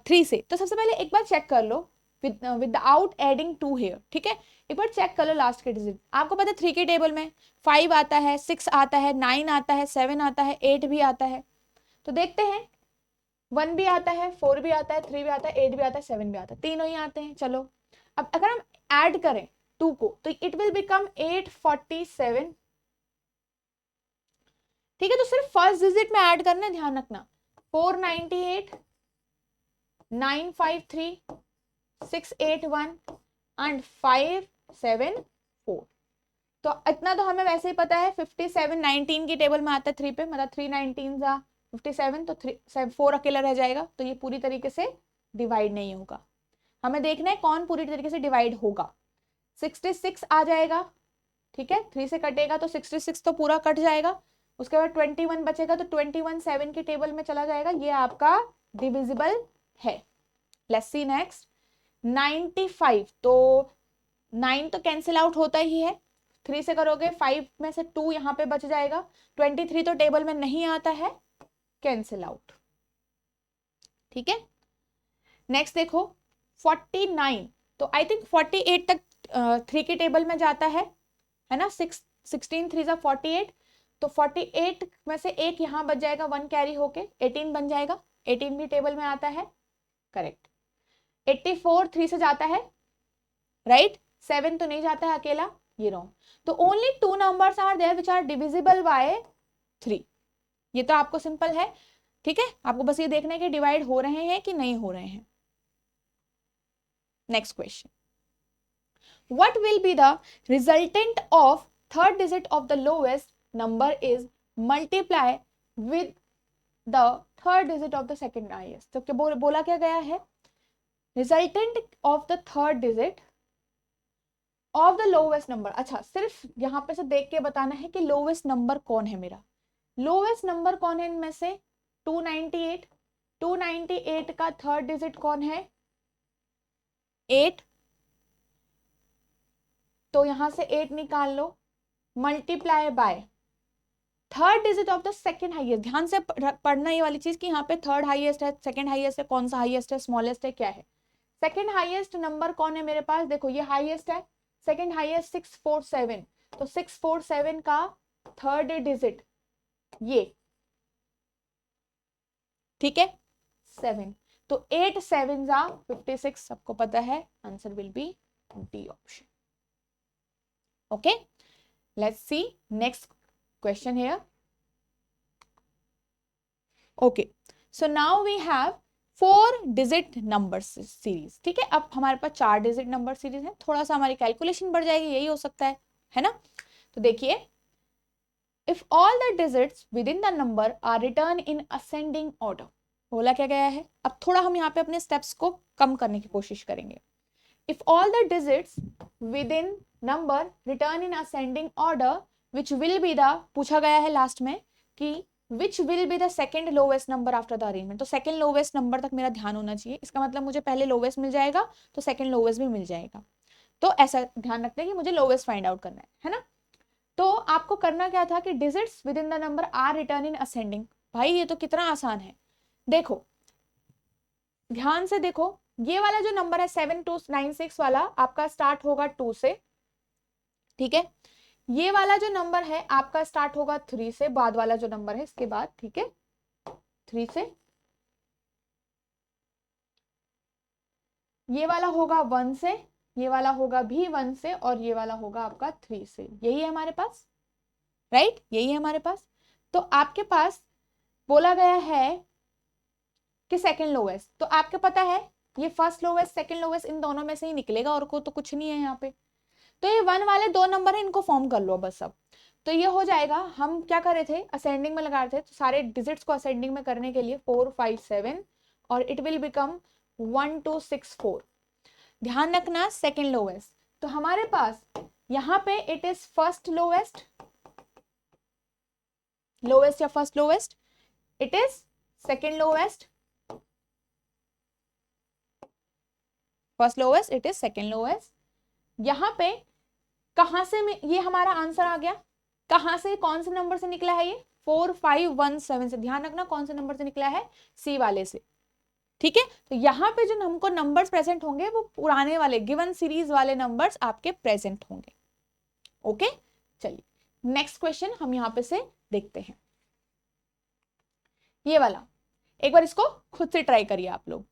3 से। तो सबसे पहले एक बार चेक कर लो विदाउट एडिंग 2 हियर, ठीक है। एक बार चेक कर लो लास्ट के डिजिट, आपको पता है 3 के टेबल में 5 आता है, 6 आता है, 9 आता है, 7 आता है, 8 भी आता है। तो देखते हैं, 1 भी आता है, 4 भी आता है, 3 भी आता है, 8 भी आता है, 7 भी आता है, तीनों ही आते हैं। चलो अब अगर हम ऐड करें 2 को तो इट विल बिकम 847, ठीक है। तो सिर्फ फर्स्ट डिजिट में ऐड करना है, ध्यान रखना, 498, 953, 681 एंड 574। तो इतना तो हमें वैसे ही पता है, 57 19 की टेबल में आता है 3 पे, मतलब 3 19 जा 57, तो 4 अकेला रह जाएगा, तो ये पूरी तरीके से डिवाइड नहीं होगा। हमें देखना है कौन पूरी तरीके से डिवाइड होगा। 66 आ जाएगा, ठीक है, 3 से कटेगा तो 66 तो पूरा कट जाएगा। उसके बाद 21 बचेगा, तो 21 7 की टेबल में चला जाएगा, ये आपका डिविजिबल है। लेट्स सी नेक्स्ट, 95, तो 9 तो कैंसिल आउट होता ही है, 3 से करोगे 5 में से 2 यहाँ पे बच जाएगा, 23 तो टेबल में नहीं आता है, कैंसिल आउट, ठीक है। नेक्स्ट देखो 49, तो आई थिंक 48 तक 3 के टेबल में जाता है ना, 16 3 48, तो 48 में से एक यहाँ बच जाएगा, 1 कैरी होके 18 बन जाएगा, 18 भी टेबल में आता है, करेक्ट। 84 3 से जाता है, राइट, 7 तो नहीं जाता है अकेला, ये रॉन्ग। तो only 2 numbers are there which are divisible by 3, ये तो आपको सिंपल है, ठीक है। आपको बस ये देखना है कि डिवाइड हो रहे हैं कि नहीं हो रहे हैं। Next question, what will be the resultant of third digit of the lowest number is multiply with the third digit of the second highest। तो क्या बोला क्या गया है, resultant of the third digit of the lowest number. अच्छा, सिर्फ यहां पे से देख के बताना है कि लोवेस्ट नंबर कौन है मेरा, लोवेस्ट नंबर कौन है इनमें से, 298, 298 का थर्ड डिजिट कौन है, 8, तो यहां से 8 निकाल लो, multiply by third digit of the second highest. ध्यान से पढ़ना ये वाली चीज कि यहाँ पे थर्ड हाईएस्ट है, सेकंड हाईएस्ट है, कौन सा हाईएस्ट है, स्मॉलेस्ट है, क्या है। सेकंड हाईएस्ट नंबर कौन है मेरे पास, देखो ये हाईएस्ट है, सेकंड हाईएस्ट 647, तो 647 का थर्ड डिजिट ये, ठीक है, 7, तो 8 7 जा 56, सबको पता है answer will B D option. Okay, let's see next question here। okay, so now we have 4 digit number series, ठीक है। अब हमारे पास 4 डिजिट नंबर सीरीज है, थोड़ा सा हमारी कैलकुलेशन बढ़ जाएगी, यही हो सकता है ना। तो देखिए if all the digits within the number are return in ascending order. बोला क्या गया है, अब थोड़ा हम यहाँ पे अपने स्टेप्स को कम करने की कोशिश करेंगे। If all the digits with in number return in ascending order which will be the, पूछा गया है लास्ट में कि which will be the second lowest number after the arrangement, तो सेकेंड लोवेस्ट नंबर तक मेरा ध्यान होना चाहिए। इसका मतलब मुझे पहले लोवेस्ट मिल जाएगा तो सेकेंड लोवेस्ट भी मिल जाएगा। तो ऐसा ध्यान रखते हैं कि मुझे लोवेस्ट फाइंड आउट करना है ना। तो आपको करना क्या था कि digits within the number are return in ascending. भाई ये तो कितना आसान है, देखो ध्यान से देखो, ये वाला जो नंबर है 7296 वाला आपका स्टार्ट होगा 2 से, ठीक है। ये वाला जो नंबर है आपका स्टार्ट होगा 3 से, बाद वाला जो नंबर है इसके बाद, ठीक है, 3 से। ये वाला होगा 1 से, ये वाला होगा भी 1 से, और ये वाला होगा आपका 3 से। यही है हमारे पास, राइट, यही है हमारे पास। तो आपके पास बोला गया है कि सेकंड लोवेस्ट, तो आपको पता है ये फर्स्ट लोवेस्ट सेकंड लोवेस्ट इन दोनों में से ही निकलेगा, और को तो कुछ नहीं है यहाँ पे। तो ये 1 वाले 2 नंबर है, इनको फॉर्म कर लो बस अब। तो ये हो जाएगा, हम क्या कर रहे थे, असेंडिंग में लगा रहे थे, तो सारे डिजिट्स को असेंडिंग में करने के लिए 4 5 7 और इट विल बिकम 1 2 6 4। ध्यान रखना सेकंड लोवेस्ट, तो हमारे पास यहाँ पे it is first lowest, lowest या first lowest, it is second lowest, first lowest, it is second lowest. यहाँ पे कहां से ये हमारा आंसर आ गया, कहां से, कौन से नंबर से निकला है ये, 4 5 1 7 से। ध्यान रखना कौन से नंबर से निकला है, सी वाले से, ठीक है। तो यहाँ पे जो हमको नंबर्स प्रेजेंट होंगे वो पुराने वाले गिवन सीरीज वाले नंबर्स आपके प्रेजेंट होंगे। ओके, चलिए नेक्स्ट क्वेश्चन हम यहाँ पे से देखते हैं। ये वाला एक बार इसको खुद से ट्राई करिए आप लोग।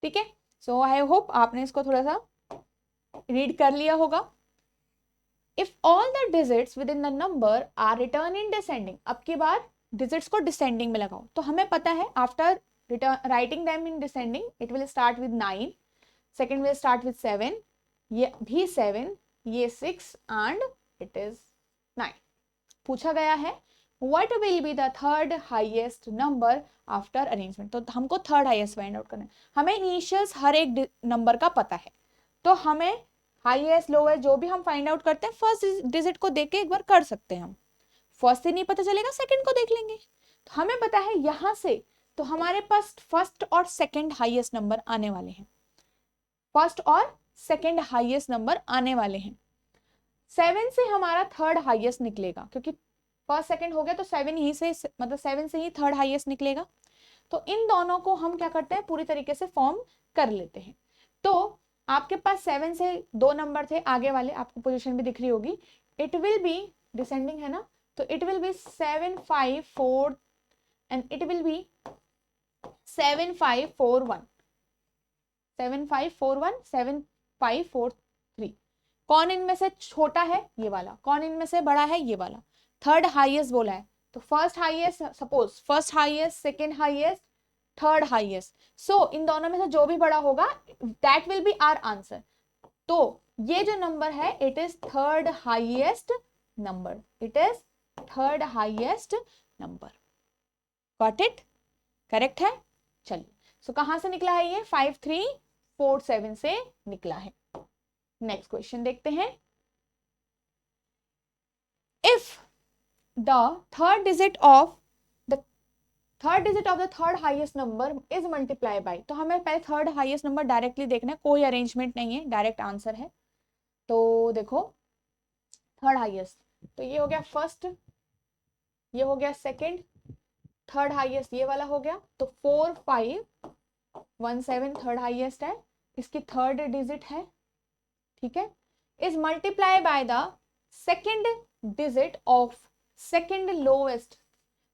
ठीक है, सो आई होप आपने इसको थोड़ा सा रीड कर लिया होगा। If all the digits within the number are return in descending, अब की बार डिजिट्स को डिसेंडिंग में लगाओ। तो हमें पता है after writing them in descending it will start with 9, second will start with 7, ये भी 7, ये 6 एंड इट इज 9। पूछा गया है what will be the third highest number after arrangement, तो हमको थर्ड हाईएस्ट फाइंड आउट करना है। हमें इनिशियल्स हर एक नंबर का पता है, तो हमें हाईएस्ट लोएस्ट जो भी हम फाइंड आउट करते हैं फर्स्ट डिजिट को देख के एक बार कर सकते हैं हम। फर्स्ट से नहीं पता चलेगा सेकंड को देख लेंगे। तो हमें पता है यहां से, तो हमारे पास फर्स्ट और सेकंड हाईएस्ट नंबर आने वाले हैं, फर्स्ट और सेकंड हाईएस्ट नंबर आने वाले हैं। 7 से हमारा थर्ड हाईएस्ट निकलेगा, क्योंकि फर्स्ट सेकंड हो गया तो 7 ही से, मतलब 7 से ही थर्ड हाईएस्ट निकलेगा। तो इन दोनों को हम क्या करते हैं, पूरी तरीके से फॉर्म कर लेते हैं। तो आपके पास 7 से 2 नंबर थे आगे वाले, आपको पोजीशन भी दिख रही होगी, इट विल बी डिसेंडिंग है ना, तो it will B 7 5 4 and it will B 7 5 4 1, 7 5 4 1, 7 5 4 3। कौन इनमें से छोटा है, ये वाला, कौन इनमें से बड़ा है, ये वाला। थर्ड हाईएस्ट बोला है, तो first highest, suppose first highest, second highest, third highest, so इन दोनों में से जो भी बड़ा होगा that will be our answer. तो ये जो नंबर है it is third highest number, it is third highest number. Got it, correct है। चलिए, सो कहां से निकला है ये, 5 3 4 7 से निकला है। नेक्स्ट क्वेश्चन देखते हैं। If the third digit of the third highest number is multiply by, तो हमें पहले थर्ड हाईएस्ट नंबर डायरेक्टली देखना है, कोई अरेंजमेंट नहीं है, डायरेक्ट आंसर है। तो देखो थर्ड हाईएस्ट, तो ये हो गया फर्स्ट, ये हो गया सेकंड, थर्ड हाईएस्ट ये वाला हो गया, तो 4 5 1 7 थर्ड हाईएस्ट है, इसकी थर्ड डिजिट है, ठीक है, is multiply by the second digit of second lowest.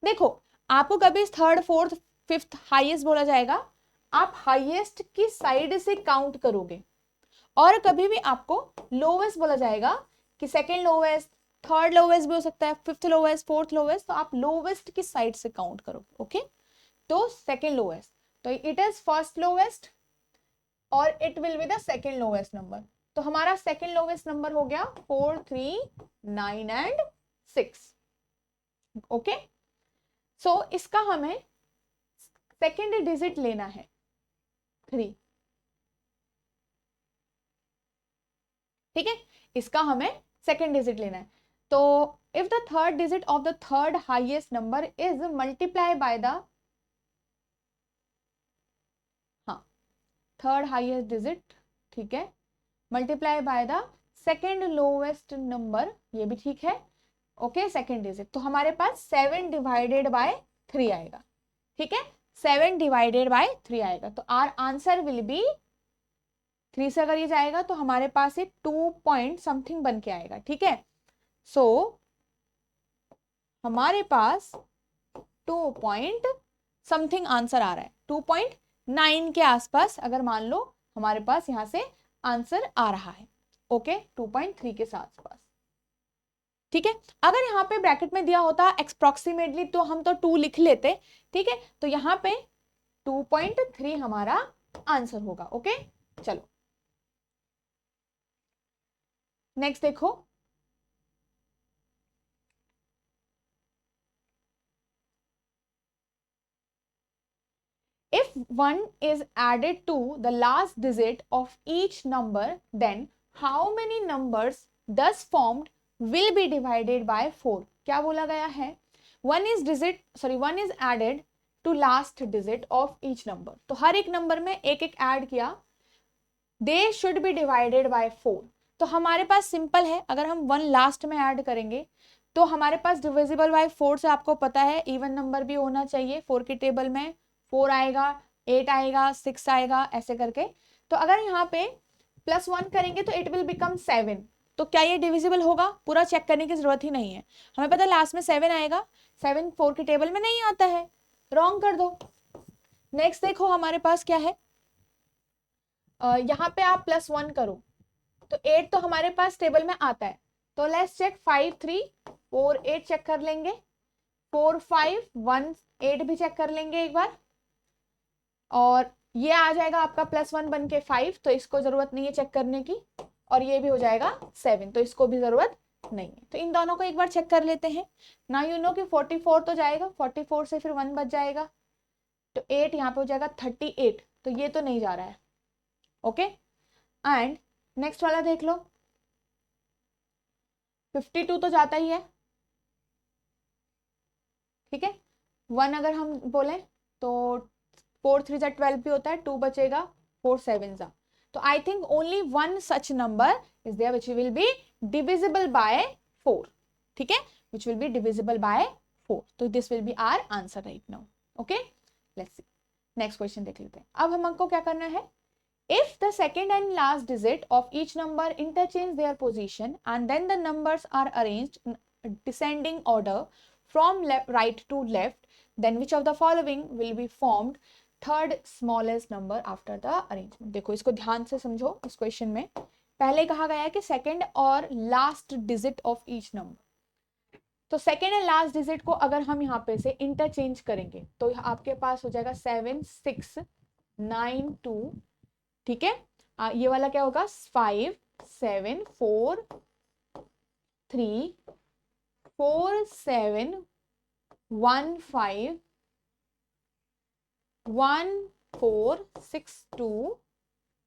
देखो आपको कभी थर्ड फोर्थ फिफ्थ हाईएस्ट बोला जाएगा, आप हाईएस्ट की साइड से काउंट करोगे, और कभी भी आपको लोवेस्ट बोला जाएगा कि सेकंड लोवेस्ट, थर्ड लोवेस्ट भी हो सकता है, फिफ्थ लोवेस्ट, फोर्थ लोवेस्ट, तो आप लोवेस्ट की साइड से काउंट करो। ओके, तो सेकेंड लोवेस्ट, तो इट इज फर्स्ट लोवेस्ट और it will be the second lowest number. तो हमारा सेकेंड लोवेस्ट नंबर हो गया 4, 3, 9 एंड 6। ओके, सो इसका हमें सेकेंड डिजिट लेना है 3। ठीक है, इसका हमें सेकेंड डिजिट लेना है। तो if the third digit of the third highest number is multiply by the, हाँ, थर्ड हाईएस्ट डिजिट, ठीक है, multiply by the second lowest number, ये भी ठीक है। ओके, सेकेंड डिजिट, तो हमारे पास 7 डिवाइडेड बाय 3 आएगा। ठीक है, 7 डिवाइडेड बाय 3 आएगा, तो आर आंसर विल बी 3 से अगर ये जाएगा तो हमारे पास एक 2 पॉइंट समथिंग बन के आएगा। ठीक है, सो हमारे पास 2 पॉइंट समथिंग आंसर आ रहा है, 2.9 के आसपास अगर मान लो हमारे पास यहां से आंसर आ रहा है। ओके, 2.3 के आसपास। ठीक है, अगर यहाँ पे ब्रैकेट में दिया होता अप्रोक्सीमेटली तो हम तो 2 लिख लेते। ठीक है, तो यहाँ पे 2.3 हमारा आंसर होगा। ओके, चलो नेक्स्ट देखो, if 1 is added to the last digit of each number, then how many numbers thus formed will be divided by 4? क्या बोला गया है, 1 is added to last digit of each number, तो हर एक नंबर में एक एक ऐड किया, they should be divided by 4। तो हमारे पास सिंपल है, अगर हम 1 लास्ट में ऐड करेंगे तो हमारे पास डिविजिबल बाय 4 से आपको पता है इवन नंबर भी होना चाहिए। 4 की टेबल में 4 आएगा, 8 आएगा, 6 आएगा, ऐसे करके। तो अगर यहाँ पे +1 करेंगे तो इट विल बिकम 7। तो क्या ये डिविजिबल होगा, पूरा चेक करने की जरूरत ही नहीं है, हमें पता है लास्ट में 7 आएगा। 7 4 की टेबल में नहीं आता है, रॉन्ग कर दो। नेक्स्ट देखो हमारे पास क्या है, यहाँ पे आप +1 करो तो 8 तो हमारे पास टेबल में आता है, तो लेट्स चेक 5 3 4 8 चेक कर लेंगे, 4 5 1 8 भी चेक कर लेंगे एक बार, और ये आ जाएगा आपका +1 बन के 5, तो इसको जरूरत नहीं है चेक करने की, और ये भी हो जाएगा 7, तो इसको भी जरूरत नहीं है। तो इन दोनों को एक बार चेक कर लेते हैं ना। यू नो कि 44 तो जाएगा, 44 से फिर 1 बच जाएगा, तो 8 यहाँ पे हो जाएगा 38, तो ये तो नहीं जा रहा है। ओके, एंड नेक्स्ट वाला देख लो, 52 तो जाता ही है। ठीक है, 1 अगर हम बोले तो 4 3 जा 12 भी होता है, 2 बचेगा, 4 7 जा, तो I think only 1 such number is there which will be divisible by 4। ठीक है, which will be divisible by 4, तो this will be our answer right now. Okay, let's see next question देख लेते हैं। अब हमको क्या करना है, if the second and last digit of each number interchange their position and then the numbers are arranged in descending order from right to left, then which of the following will be formed third smallest number after the arrangement? देखो इसको ध्यान से समझो, इस question में पहले कहा गया है कि सेकेंड और last digit of each number, तो सेकेंड एंड लास्ट डिजिट को अगर हम यहाँ पे से इंटरचेंज करेंगे तो आपके पास हो जाएगा 7 6 9 2। ठीक है, ये वाला क्या होगा 5 7 4 3 4 7 1 5 1 4 6 2।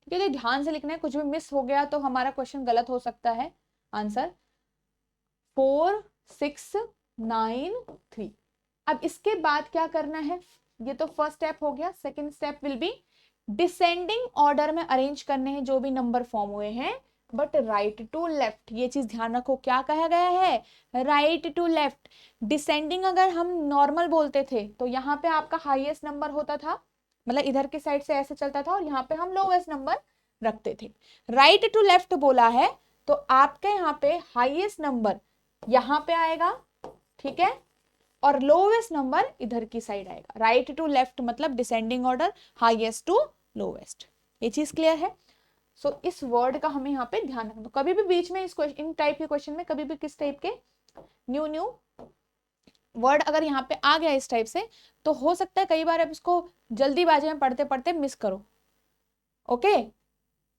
ठीक है, तो ध्यान से लिखना है, कुछ भी मिस हो गया तो हमारा क्वेश्चन गलत हो सकता है। आंसर 4 6 9 3। अब इसके बाद क्या करना है, ये तो फर्स्ट स्टेप हो गया। Second step will be descending order में अरेंज करने हैं जो भी नंबर फॉर्म हुए हैं, बट राइट टू लेफ्ट। ये चीज ध्यान रखो, क्या कहा गया है, राइट टू लेफ्ट। डिसेंडिंग अगर हम नॉर्मल बोलते थे तो यहाँ पे आपका हाईएस्ट नंबर होता था, मतलब इधर के साइड से ऐसे चलता था, और यहाँ पे हम लोवेस्ट नंबर रखते थे। राइट टू लेफ्ट बोला है तो आपके यहाँ पे हाईएस्ट नंबर यहाँ पे आएगा, ठीक है, और लोवेस्ट नंबर इधर की साइड आएगा। राइट टू लेफ्ट मतलब descending order, highest to lowest. ये चीज क्लियर है। सो इस वर्ड का हमें यहाँ पे ध्यान रखना। कभी भी बीच में इस इन टाइप के क्वेश्चन में कभी भी किस टाइप के न्यू वर्ड अगर यहाँ पे आ गया इस टाइप से, तो हो सकता है कई बार आप इसको जल्दीबाजी में पढ़ते पढ़ते मिस करो। ओके,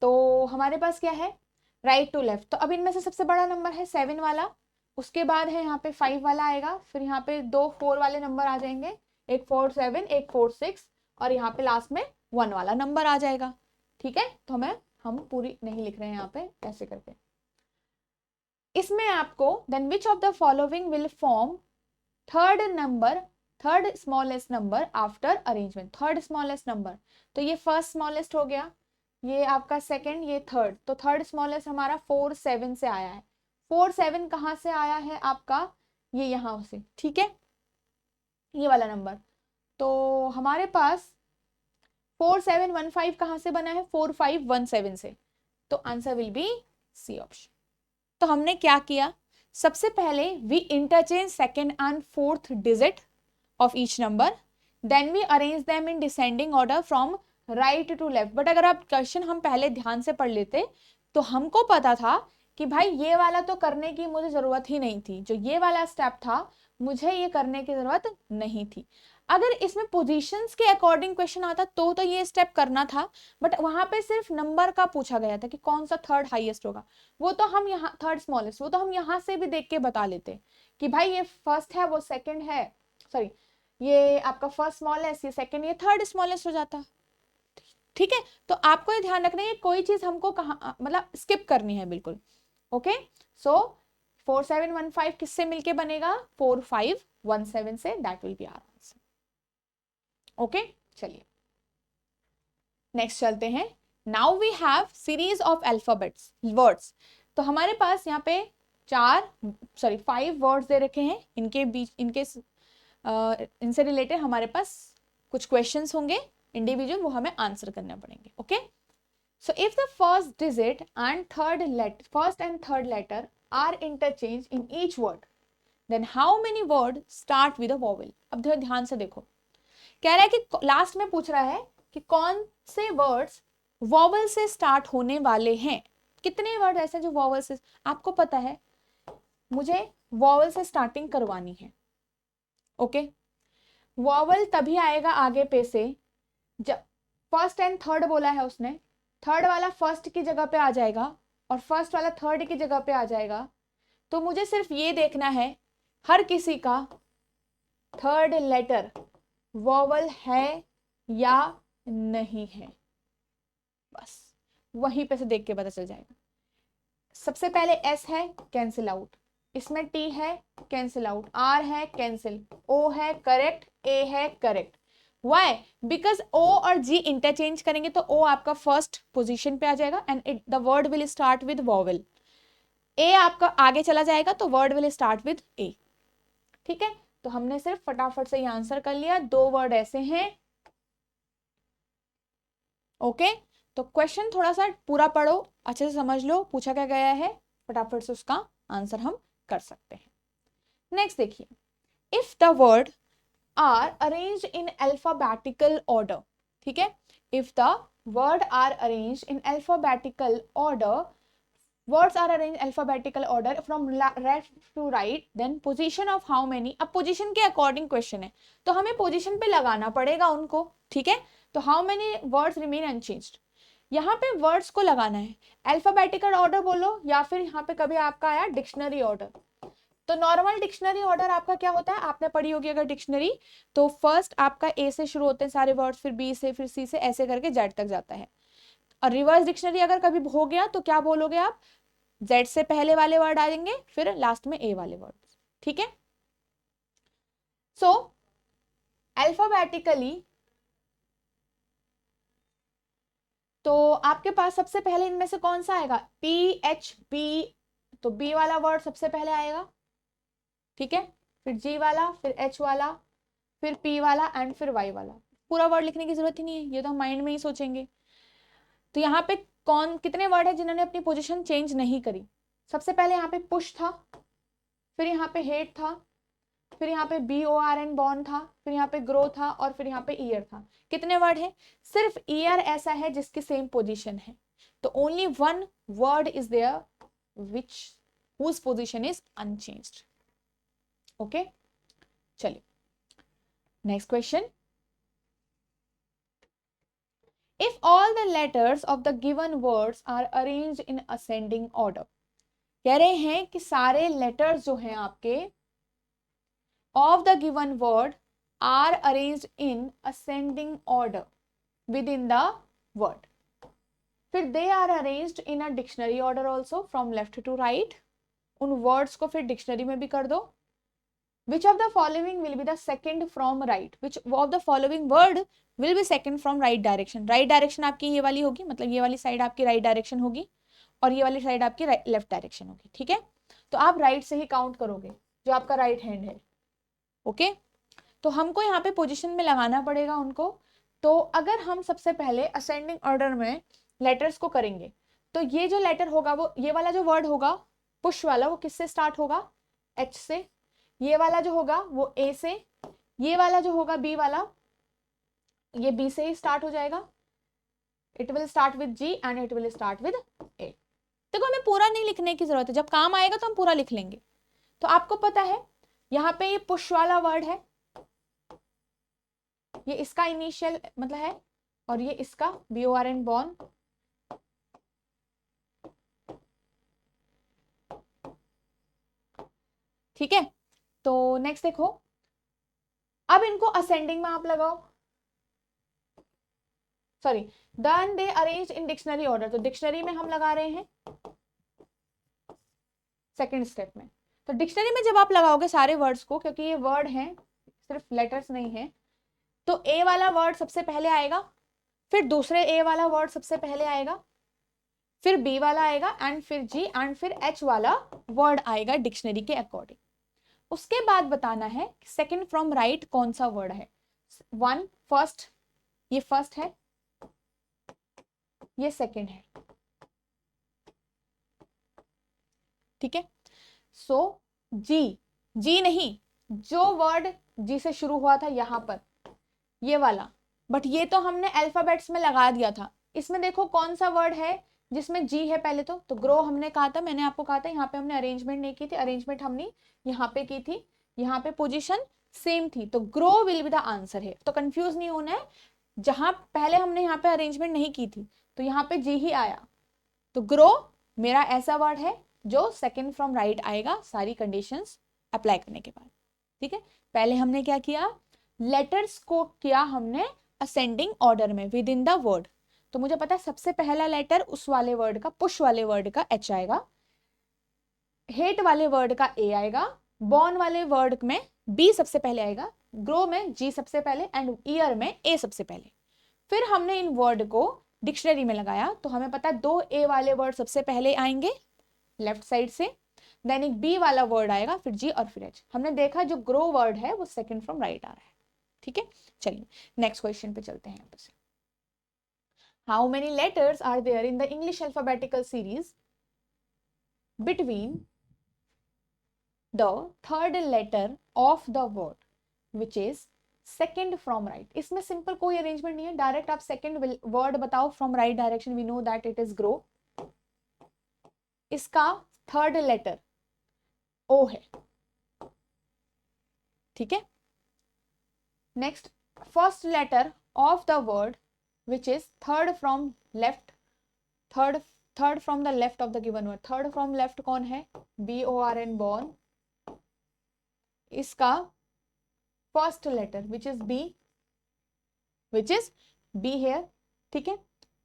तो हमारे पास क्या है, राइट टू लेफ्ट। तो अब इनमें से सबसे बड़ा नंबर है 7 वाला, उसके बाद है यहाँ पे 5 वाला आएगा, फिर यहाँ पे 2 4 वाले नंबर आ जाएंगे, एक 4 7, एक 4 6, और यहाँ पे लास्ट में 1 वाला नंबर आ जाएगा। ठीक है, तो हम पूरी नहीं लिख रहे हैं यहाँ पे, ऐसे करके। इसमें आपको then which of the following will form third smallest number after arrangement. Third smallest number, तो ये फर्स्ट स्मॉलेस्ट हो गया, ये आपका सेकंड, ये थर्ड। तो थर्ड स्मॉलेस्ट हमारा 4 7 से आया है। 4 7 कहाँ से आया है आपका, ये यहाँ से। ठीक है, ये वाला नंबर। तो हमारे पास 4 7 1 5 कहाँ से बना है, 4 5 1 7 से। तो answer will be C option. तो हमने क्या किया, सबसे पहले we interchange second and fourth digit of each number, then we arrange them in descending order from right to left. But अगर आप क्वेश्चन हम पहले ध्यान से पढ़ लेते तो हमको पता था कि भाई ये वाला तो करने की मुझे जरूरत ही नहीं थी, जो ये वाला स्टेप था मुझे ये करने की जरूरत नहीं थी। अगर इसमें पोजीशंस के अकॉर्डिंग क्वेश्चन आता तो ये स्टेप करना था, बट वहां पे सिर्फ नंबर का पूछा गया था कि कौन सा थर्ड हाईएस्ट होगा। वो तो हम यहाँ थर्ड स्मॉलेस्ट, वो तो हम यहाँ से भी देख के बता लेते कि भाई ये फर्स्ट है, वो सेकंड है, सॉरी ये आपका फर्स्ट स्मॉलेस्ट, ये सेकंड, ये थर्ड स्मॉलेस्ट हो जाता। ठीक है, तो आपको ये ध्यान रखना है कोई चीज हमको कहाँ मतलब स्किप करनी है बिल्कुल। ओके, सो 4 7 1 5 किससे मिलके बनेगा, 4 5 1 7 से, that will be our answer. Okay, चलिए नेक्स्ट चलते हैं। Now we have series of alphabets words. तो हमारे पास यहाँ पे 5 वर्ड्स दे रखे हैं, इनके बीच इनसे रिलेटेड हमारे पास कुछ क्वेश्चंस होंगे इंडिविजुअल, वो हमें आंसर करने पड़ेंगे। Okay, so if the first digit and third letter are interchange in each word, then how many word start with a vowel. अब ध्यान से देखो, कह रहा है कि लास्ट में पूछ रहा है कि कौन से वर्ड्स वॉवल से स्टार्ट होने वाले हैं। कितने वर्ड ऐसे जो वॉवल से, आपको पता है मुझे वॉवल से स्टार्टिंग करवानी है। ओके, वॉवल तभी आएगा आगे पे से जब फर्स्ट एंड थर्ड बोला है उसने, थर्ड वाला फर्स्ट की जगह पे आ जाएगा और फर्स्ट वाला थर्ड की जगह पे आ जाएगा। तो मुझे सिर्फ ये देखना है हर किसी का थर्ड लेटर वॉवल है या नहीं है, बस वहीं पे से देख के पता चल जाएगा। सबसे पहले एस है, कैंसिल आउट, इसमें टी है, कैंसिल आउट, आर है, कैंसिल, ओ है, करेक्ट, ए है, करेक्ट। वाई, बिकॉज ओ और जी इंटरचेंज करेंगे तो ओ आपका फर्स्ट पोजीशन पे आ जाएगा and the word will start with vowel. A आपका आगे चला जाएगा तो word will start with A. ठीक है, तो हमने सिर्फ फटाफट से ये आंसर कर लिया। 2 वर्ड ऐसे हैं। ओके, तो क्वेश्चन थोड़ा सा पूरा पढ़ो, अच्छे से समझ लो पूछा क्या गया है, फटाफट से उसका आंसर हम कर सकते हैं। नेक्स्ट देखिए, if the word are arrange in alphabetical order. ठीक है, if the word are arrange in alphabetical order, words are arranged alphabetical order from left to right, then position of how many। अब position के according question है तो हमें position पे लगाना पड़ेगा उनको। ठीक है, तो how many words remain unchanged, यहाँ पे वर्ड्स को लगाना है। अल्फाबेटिकल ऑर्डर बोलो या फिर यहाँ पे कभी आपका आया डिक्शनरी ऑर्डर। तो नॉर्मल डिक्शनरी ऑर्डर आपका क्या होता है, आपने पढ़ी होगी अगर डिक्शनरी, तो फर्स्ट आपका ए से शुरू होते हैं सारे वर्ड्स, फिर बी से, फिर सी से, ऐसे करके जेड तक जाता है। और रिवर्स डिक्शनरी अगर कभी हो गया तो क्या बोलोगे आप, Z से पहले वाले वर्ड आ जाएंगे फिर लास्ट में A वाले वर्ड। ठीक है, सो अल्फाबेटिकली तो आपके पास सबसे पहले इनमें से कौन सा आएगा, PHB, तो B वाला वर्ड सबसे पहले आएगा। ठीक है, फिर G वाला, फिर H वाला, फिर P वाला एंड फिर Y वाला। पूरा वर्ड लिखने की जरूरत ही नहीं है, ये तो हम माइंड में ही सोचेंगे। तो यहाँ पे कौन कितने वर्ड है जिन्होंने अपनी पोजीशन चेंज नहीं करी। सबसे पहले यहाँ पे पुश था, फिर यहाँ पे हेट था, फिर यहाँ पे BORN बॉर्न था, फिर यहाँ पे ग्रो था और फिर यहाँ पे ईयर था। कितने वर्ड है, सिर्फ ईयर ऐसा है जिसकी सेम पोजीशन है। तो only one word is there which whose position is unchanged. Okay, चलिए next question. If all the letters of the given words are arranged in ascending order, कह रहे हैं कि सारे लेटर्स जो हैं आपके of the given word are arranged in ascending order within the word. फिर they are arranged in a dictionary order also from left to right. उन वर्ड्स को फिर डिक्शनरी में भी कर दो. Which of the following will be the second from right? Which of the following word will be second from right direction? Right direction आपकी ये वाली होगी, मतलब ये वाली साइड आपकी right direction होगी और ये वाली साइड आपकी लेफ्ट डायरेक्शन होगी. ठीक है, तो आप राइट से ही काउंट करोगे जो आपका राइट हैंड है. ओके, तो हमको यहाँ पे पोजीशन में लगाना पड़ेगा उनको. तो अगर हम सबसे पहले असेंडिंग ऑर्डर में लेटर्स को करेंगे तो ये जो लेटर होगा वो ये वाला जो वर्ड होगा पुश वाला वो किससे स्टार्ट होगा? एच से. ये वाला जो होगा वो ए से. ये वाला जो होगा बी वाला ये बी से ही स्टार्ट हो जाएगा. It will start with G and it will start with A. देखो हमें पूरा नहीं लिखने की जरूरत है, जब काम आएगा तो हम पूरा लिख लेंगे. तो आपको पता है यहाँ पे ये पुश वाला वर्ड है, ये इसका इनिशियल मतलब है और ये इसका BORN बॉर्न. ठीक है, तो नेक्स्ट देखो, अब इनको असेंडिंग में आप लगाओ. Sorry, then they arrange in dictionary order. तो डिक्शनरी में हम लगा रहे हैं सेकंड स्टेप में. तो डिक्शनरी में जब आप लगाओगे सारे वर्ड्स को, क्योंकि ये वर्ड हैं सिर्फ लेटर्स नहीं है, तो ए वाला वर्ड सबसे पहले आएगा, फिर दूसरे ए वाला वर्ड सबसे पहले आएगा, फिर बी वाला आएगा एंड फिर जी एंड फिर एच वाला वर्ड आएगा डिक्शनरी के अकॉर्डिंग. उसके बाद बताना है सेकंड फ्रॉम राइट कौन सा वर्ड है. वन फर्स्ट, ये फर्स्ट है, ये सेकंड है. ठीक है, सो जी, जी नहीं, जो वर्ड जी से शुरू हुआ था यहां पर ये वाला, बट ये तो हमने अल्फाबेट्स में लगा दिया था. इसमें देखो कौन सा वर्ड है जिसमें जी है पहले. तो ग्रो हमने कहा था, मैंने आपको कहा था यहाँ पे हमने अरेंजमेंट नहीं की थी, अरेंजमेंट हमने यहाँ पे की थी, यहाँ पे पोजीशन सेम थी. तो grow will be the answer है. तो कंफ्यूज नहीं होना है, जहां पहले हमने यहाँ पे अरेंजमेंट नहीं की थी तो यहाँ पे जी ही आया. तो ग्रो मेरा ऐसा वर्ड है जो सेकंड फ्रॉम राइट आएगा सारी कंडीशंस अप्लाई करने के बाद. ठीक है, पहले हमने क्या किया, लेटर्स को किया हमने असेंडिंग ऑर्डर में विद इन द वर्ड. तो मुझे पता है सबसे पहला लेटर उस वाले वर्ड का, पुश वाले वर्ड का एच आएगा, हेट वाले वर्ड का ए आएगा, बॉर्न वाले वर्ड में बी सबसे पहले आएगा, ग्रो में जी सबसे पहले एंड ईयर में ए सबसे पहले. फिर हमने इन वर्ड को डिक्शनरी में लगाया तो हमें पता है दो ए वाले वर्ड सबसे पहले आएंगे लेफ्ट साइड से, देन एक बी वाला वर्ड आएगा, फिर जी और फिर एच. हमने देखा जो ग्रो वर्ड है वो सेकंड फ्रॉम राइट आ रहा है. ठीक है, चलिए नेक्स्ट क्वेश्चन पे चलते हैं. यहाँ पे how many letters are there in the English alphabetical series between the third letter of the word which is second from right? इसमें सिंपल कोई अरेंजमेंट नहीं है, डायरेक्ट आप सेकंड वर्ड बताओ from right direction. We know that it is grow. इसका third letter O है. ठीक है, next first letter of the word which is third from left, third from the left of the given word. third from left कौन है? BORN born. इसका first letter which is B here. ठीक है,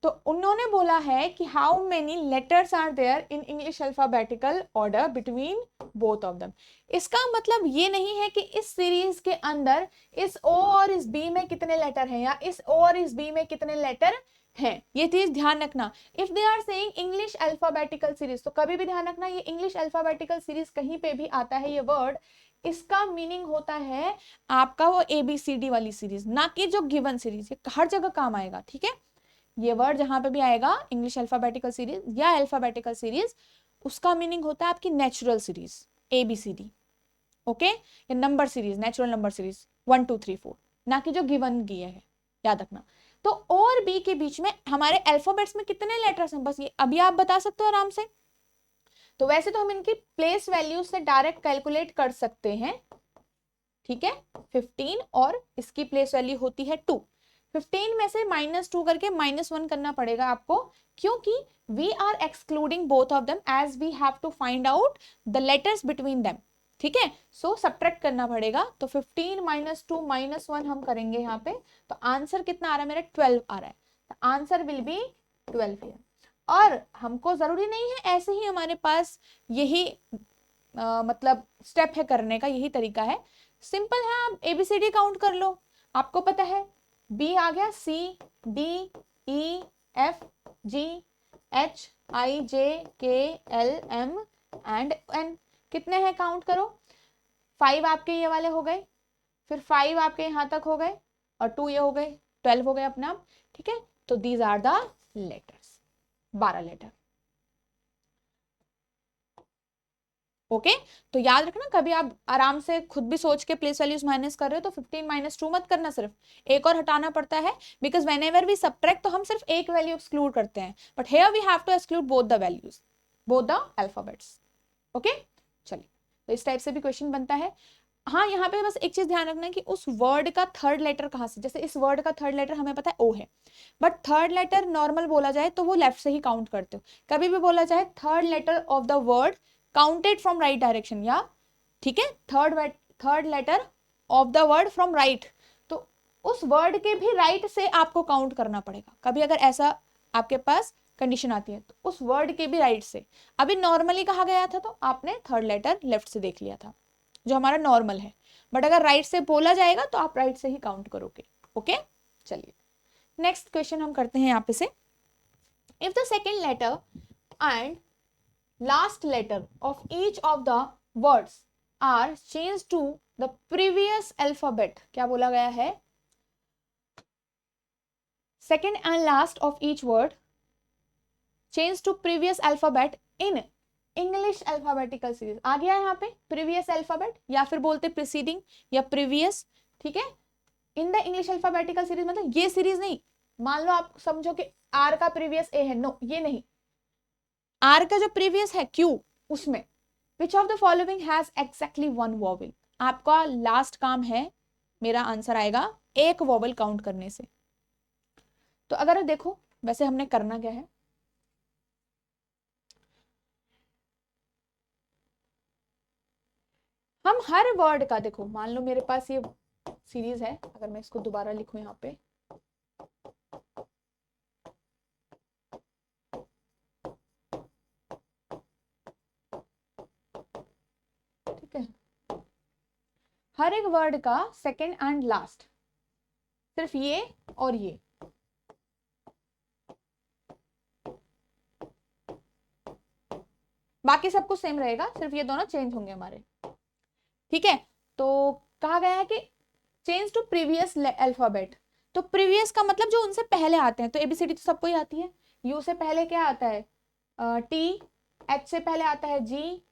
तो उन्होंने बोला है कि how many letters are there in English alphabetical order between both of them. इसका मतलब ये नहीं है कि इस सीरीज के अंदर इस O और इस B में कितने लेटर हैं या इस O और इस B में कितने लेटर हैं. ये चीज ध्यान रखना. If they are saying English alphabetical series, तो कभी भी ध्यान रखना ये इंग्लिश अल्फाबेटिकल सीरीज कहीं पे भी आता है ये वर्ड, इसका मीनिंग होता है आपका वो ABCD वाली सीरीज, ना कि जो गिवन सीरीज. हर जगह काम आएगा. ठीक है, ये वर्ड जहां पे भी आएगा इंग्लिश अल्फाबेटिकल सीरीज या अल्फाबेटिकल सीरीज, उसका मीनिंग होता है आपकी नेचुरल सीरीज ABCD. ओके, ये number series, natural number series 1 2 3 4, ना कि जो गिवन की है, याद रखना. तो और बी के बीच में हमारे अल्फाबेट्स में कितने लेटर्स हैं, बस ये अभी आप बता सकते हो आराम से। तो वैसे तो हम इनकी प्लेस वैल्यू से डायरेक्ट कैलकुलेट कर सकते हैं, ठीक है, 15 और इसकी प्लेस वैल्यू होती है 2। 15 में से -2 करके -1 करना पड़ेगा आपको, क्योंकि we are excluding both of them as we have to find out the letters between them, ठीक है। सो सब्ट्रैक्ट करना पड़ेगा, तो 15 -2 -1 हम करेंगे यहाँ पे, तो आंसर कितना आ रहा है मेरा, 12 आ रहा है। तो आंसर विल बी 12 हियर। और हमको जरूरी नहीं है ऐसे ही हमारे पास यही मतलब स्टेप है करने का, यही तरीका है, सिंपल है, आप एबीसीडी काउंट कर लो। आपको पता है बी आ गया, C D E F G H I J K L M and N, कितने हैं काउंट करो। 5 आपके ये वाले हो गए, फिर 5 आपके यहां तक हो गए, और 2 ये हो गए, 12 हो गए अपने आप, ठीक है। तो these are the letters, 12 letter. Okay तो याद रखना, कभी आप आराम से खुद भी सोच के प्लेस वैल्यूज माइनस कर रहे हो तो 15 -2 मत करना, सिर्फ एक और हटाना पड़ता है, because whenever we subtract तो हम सिर्फ एक वैल्यू एक्सक्लूड करते हैं, but here we have to exclude both the values, both the alphabets. Okay चलिए, तो इस टाइप से भी क्वेश्चन बनता है। हाँ यहाँ पे बस एक चीज ध्यान रखना है कि उस वर्ड का थर्ड लेटर कहाँ से, जैसे इस वर्ड का थर्ड लेटर हमें पता है ओ है, बट थर्ड लेटर नॉर्मल बोला जाए तो वो लेफ्ट से ही काउंट करते हो, कभी भी बोला जाए third letter of the word counted from right direction, या ठीक है, third letter of the word from right, तो उस वर्ड के भी राइट से आपको काउंट करना पड़ेगा, कभी अगर ऐसा आपके पास कंडीशन आती है तो उस वर्ड के भी राइट से। अभी नॉर्मली कहा गया था तो आपने थर्ड लेटर लेफ्ट से देख लिया था जो हमारा नॉर्मल है, बट अगर राइट से बोला जाएगा तो आप राइट से ही काउंट करोगे। ओके चलिए, नेक्स्ट क्वेश्चन हम करते हैं यहाँ पे से, if the second letter and last letter of each of the words are change to the previous alphabet, क्या बोला गया है, second and last of each word change to previous alphabet in English alphabetical series, आ गया यहाँ पे previous alphabet, या फिर बोलते प्रीसीडिंग या प्रीवियस, ठीक है, in the English alphabetical series, मतलब ये सीरीज नहीं, मान लो आप समझो कि आर का प्रीवियस ए है, नो ये नहीं, आर का जो प्रीवियस है क्यू, उसमें विच of the following has exactly 1 vowel, आपका लास्ट काम है, मेरा आंसर आएगा एक वॉवल काउंट करने से। तो अगर देखो वैसे हमने करना क्या है, हम हर वर्ड का, देखो मान लो मेरे पास ये सीरीज है, अगर मैं इसको दोबारा लिखूं यहाँ पे, ठीक है, हर एक वर्ड का सेकेंड एंड लास्ट सिर्फ ये और ये, बाकी सब कुछ सेम रहेगा, सिर्फ ये दोनों चेंज होंगे हमारे, ठीक है। तो कहा गया है कि चेंज टू प्रीवियस अल्फाबेट, तो प्रीवियस का मतलब जो उनसे पहले आते हैं, तो एबीसीडी तो सबको ही आती है, यू से पहले क्या आता है टी, एच से पहले आता है जी,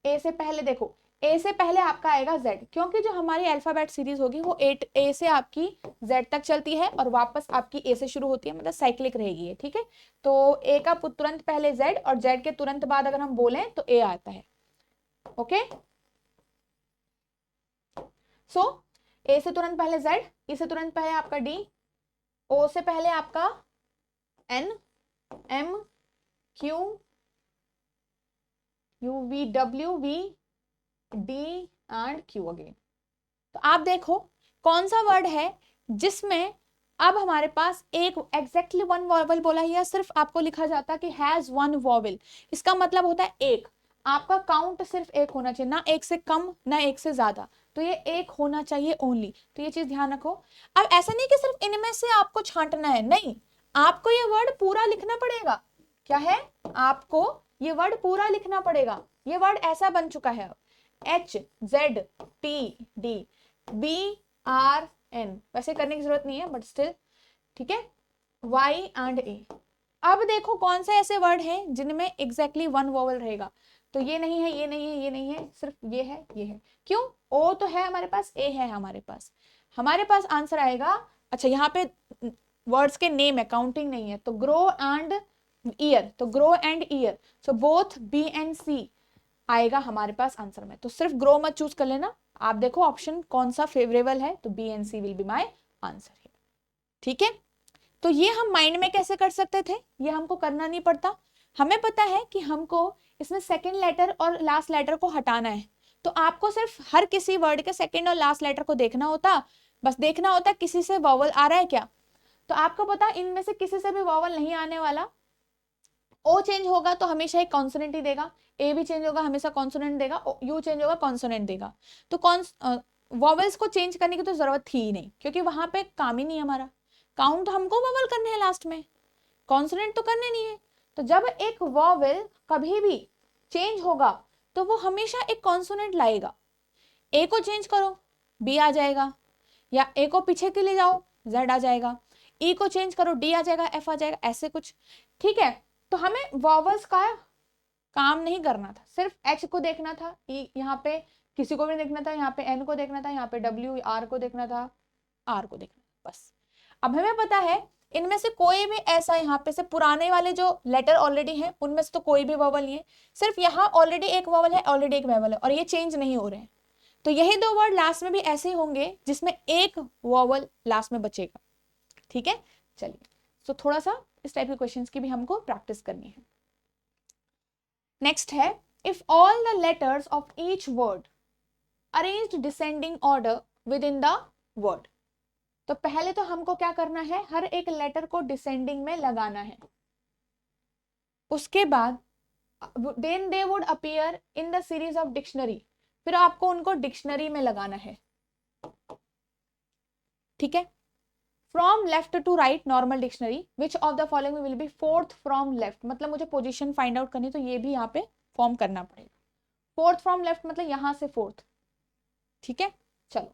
ए से पहले देखो, ए से पहले आपका आएगा जेड, क्योंकि जो हमारी अल्फाबेट सीरीज होगी वो ए से आपकी जेड तक चलती है और वापस आपकी ए से शुरू होती है, मतलब साइक्लिक रहेगी है, ठीक है। तो ए का तुरंत पहले जेड और जेड के तुरंत बाद अगर हम बोलें तो ए आता है। ओके सो ए से तुरंत पहले जेड, ई से तुरंत पहले आपका डी, ओ से पहले आपका N, M, Q, U, V, W, V, D and Q again. तो आप देखो कौन सा वर्ड है जिसमें अब हमारे पास एक एग्जैक्टली 1 वॉवल बोला है, या सिर्फ आपको लिखा जाता है कि हैज 1 वॉवल, इसका मतलब होता है एक, आपका काउंट सिर्फ एक होना चाहिए, ना एक से कम ना एक से ज्यादा, तो ये एक होना चाहिए ओनली, तो ये चीज ध्यान रखो। अब ऐसा नहीं कि सिर्फ इनमें से आपको छांटना है, नहीं, आपको ये वर्ड पूरा लिखना पड़ेगा, क्या है, आपको ये वर्ड पूरा लिखना पड़ेगा, ये वर्ड ऐसा बन चुका है, H Z T D B R N, वैसे करने की जरूरत नहीं है बट स्टिल, ठीक है, वाई एंड ए। अब देखो कौन से ऐसे वर्ड हैं जिनमें एग्जैक्टली 1 वॉवल रहेगा, तो ये नहीं है, ये नहीं है, ये नहीं है, सिर्फ ये है, ये है, क्यों, ओ तो है हमारे पास, ए है हमारे पास आंसर आएगा। अच्छा यहाँ पे वर्ड्स के नेम है, काउंटिंग नहीं है। तो ग्रो एंड ईयर, तो grow and ear, so both B and C आएगा हमारे पास आंसर में। तो सिर्फ ग्रो मत चूज कर लेना, आप देखो ऑप्शन कौन सा फेवरेबल है, तो B and C will be my answer. ठीक है, तो ये हम माइंड में कैसे कर सकते थे, ये हमको करना नहीं पड़ता। हमें पता है कि हमको इसमें सेकंड लेटर और लास्ट लेटर को हटाना है, तो आपको सिर्फ हर किसी वर्ड के सेकंड और लास्ट लेटर को देखना होता, बस देखना होता किसी से वॉवल आ रहा है क्या। तो आपको पता इनमें से किसी से भी वॉवल नहीं आने वाला। ओ चेंज होगा तो हमेशा एक कॉन्सोनेंट ही देगा, ए भी चेंज होगा हमेशा कॉन्सोनेंट देगा, यू चेंज होगा कॉन्सोनेंट देगा। तो वॉवल्स को चेंज करने की तो जरूरत थी ही नहीं, क्योंकि वहां पे काम ही नहीं हमारा, काउंट हमको वॉवल करने हैं लास्ट में, कॉन्सोनेंट तो करने नहीं है। तो जब एक वॉवल कभी भी चेंज होगा तो वो हमेशा एक कॉन्सोनेंट लाएगा। ए को चेंज करो बी आ जाएगा, या ए को पीछे के लिए जाओ जेड आ जाएगा, ई को चेंज करो डी आ जाएगा, एफ आ जाएगा, ऐसे कुछ। ठीक है, तो हमें वॉवल्स का काम नहीं करना था, सिर्फ एच को देखना था, यहाँ पे किसी को भी देखना था, यहाँ पे एन को देखना था, यहाँ पे डब्ल्यू आर को देखना था, आर को देखना था, बस। अब हमें पता है इनमें से कोई भी ऐसा, यहाँ पे से पुराने वाले जो लेटर ऑलरेडी हैं उनमें से तो कोई भी वॉवल नहीं है, सिर्फ यहाँ ऑलरेडी एक वॉवल है, ऑलरेडी एक वॉवल है, और ये चेंज नहीं हो रहे हैं। तो यही दो वर्ड लास्ट में भी ऐसे ही होंगे जिसमें एक वॉवल लास्ट में बचेगा। ठीक है, चलिए, तो थोड़ा सा इस टाइप के क्वेश्चंस की भी हमको प्रैक्टिस करनी है। नेक्स्ट है, if all the letters of each word arranged descending order within the word. तो पहले तो हमको क्या करना है, हर एक लेटर को डिसेंडिंग में लगाना है, उसके बाद then they would appear in the series of dictionary, फिर आपको उनको डिक्शनरी में लगाना है। ठीक है, from left to right normal dictionary, which of the following will be fourth from left, मतलब मुझे पोजीशन फाइंड आउट करनी, तो ये भी यहाँ पे फॉर्म करना पड़ेगा। फोर्थ फ्रॉम लेफ्ट मतलब यहां से फोर्थ। ठीक है, चलो,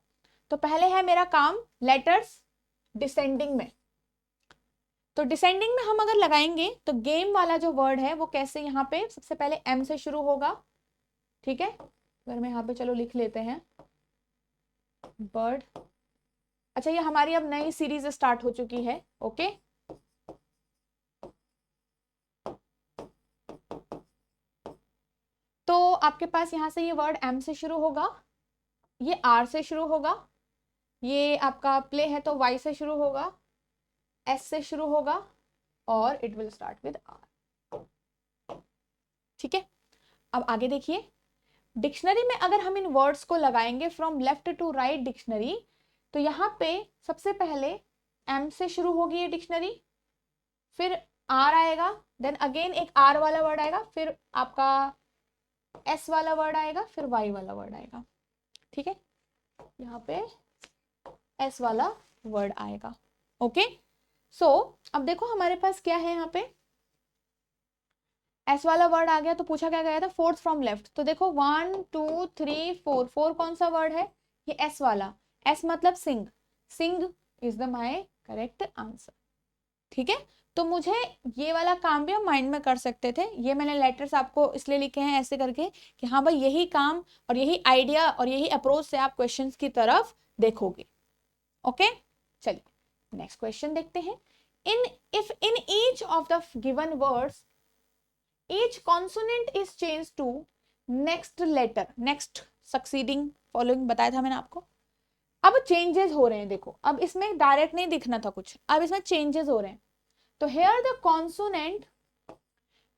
तो पहले है मेरा काम लेटर्स डिसेंडिंग में। तो डिसेंडिंग में हम अगर लगाएंगे तो गेम वाला जो वर्ड है वो कैसे, यहाँ पे सबसे पहले एम से शुरू होगा। ठीक है, अगर मैं यहाँ पे चलो लिख लेते हैं बर्ड। अच्छा, ये हमारी अब नई सीरीज स्टार्ट हो चुकी है। ओके, तो आपके पास यहां से ये वर्ड एम से शुरू होगा, ये आर से शुरू होगा, ये आपका प्ले है तो वाई से शुरू होगा, एस से शुरू होगा, और it will start with R. ठीक है, अब आगे देखिए, डिक्शनरी में अगर हम इन वर्ड्स को लगाएंगे from left to right dictionary, तो यहाँ पे सबसे पहले एम से शुरू होगी ये डिक्शनरी, फिर आर आएगा, देन अगेन एक आर वाला वर्ड आएगा, फिर आपका एस वाला वर्ड आएगा, फिर वाई वाला वर्ड आएगा। ठीक है, यहाँ पे एस वाला वर्ड आएगा। ओके, सो अब देखो हमारे पास क्या है, यहाँ पे एस वाला वर्ड आ गया, तो पूछा क्या गया था, फोर्थ फ्रॉम लेफ्ट। तो देखो 1 2 3 4, 4 कौन सा वर्ड है, ये एस वाला, एस मतलब sing, sing is the my correct answer. ठीक है, तो मुझे ये वाला काम भी हम माइंड में कर सकते थे, ये मैंने लेटर्स आपको इसलिए लिखे हैं ऐसे करके कि हाँ भाई यही काम और यही आइडिया और यही अप्रोच से आप क्वेश्चंस की तरफ देखोगे। ओके, चलिए नेक्स्ट क्वेश्चन देखते हैं। If in each of the given words each consonant is changed to next letter, next succeeding following बताया था मैंने आपको। अब चेंजेस हो रहे हैं, देखो अब इसमें डायरेक्ट नहीं दिखना था कुछ, अब इसमें चेंजेस हो रहे हैं। तो here the consonant,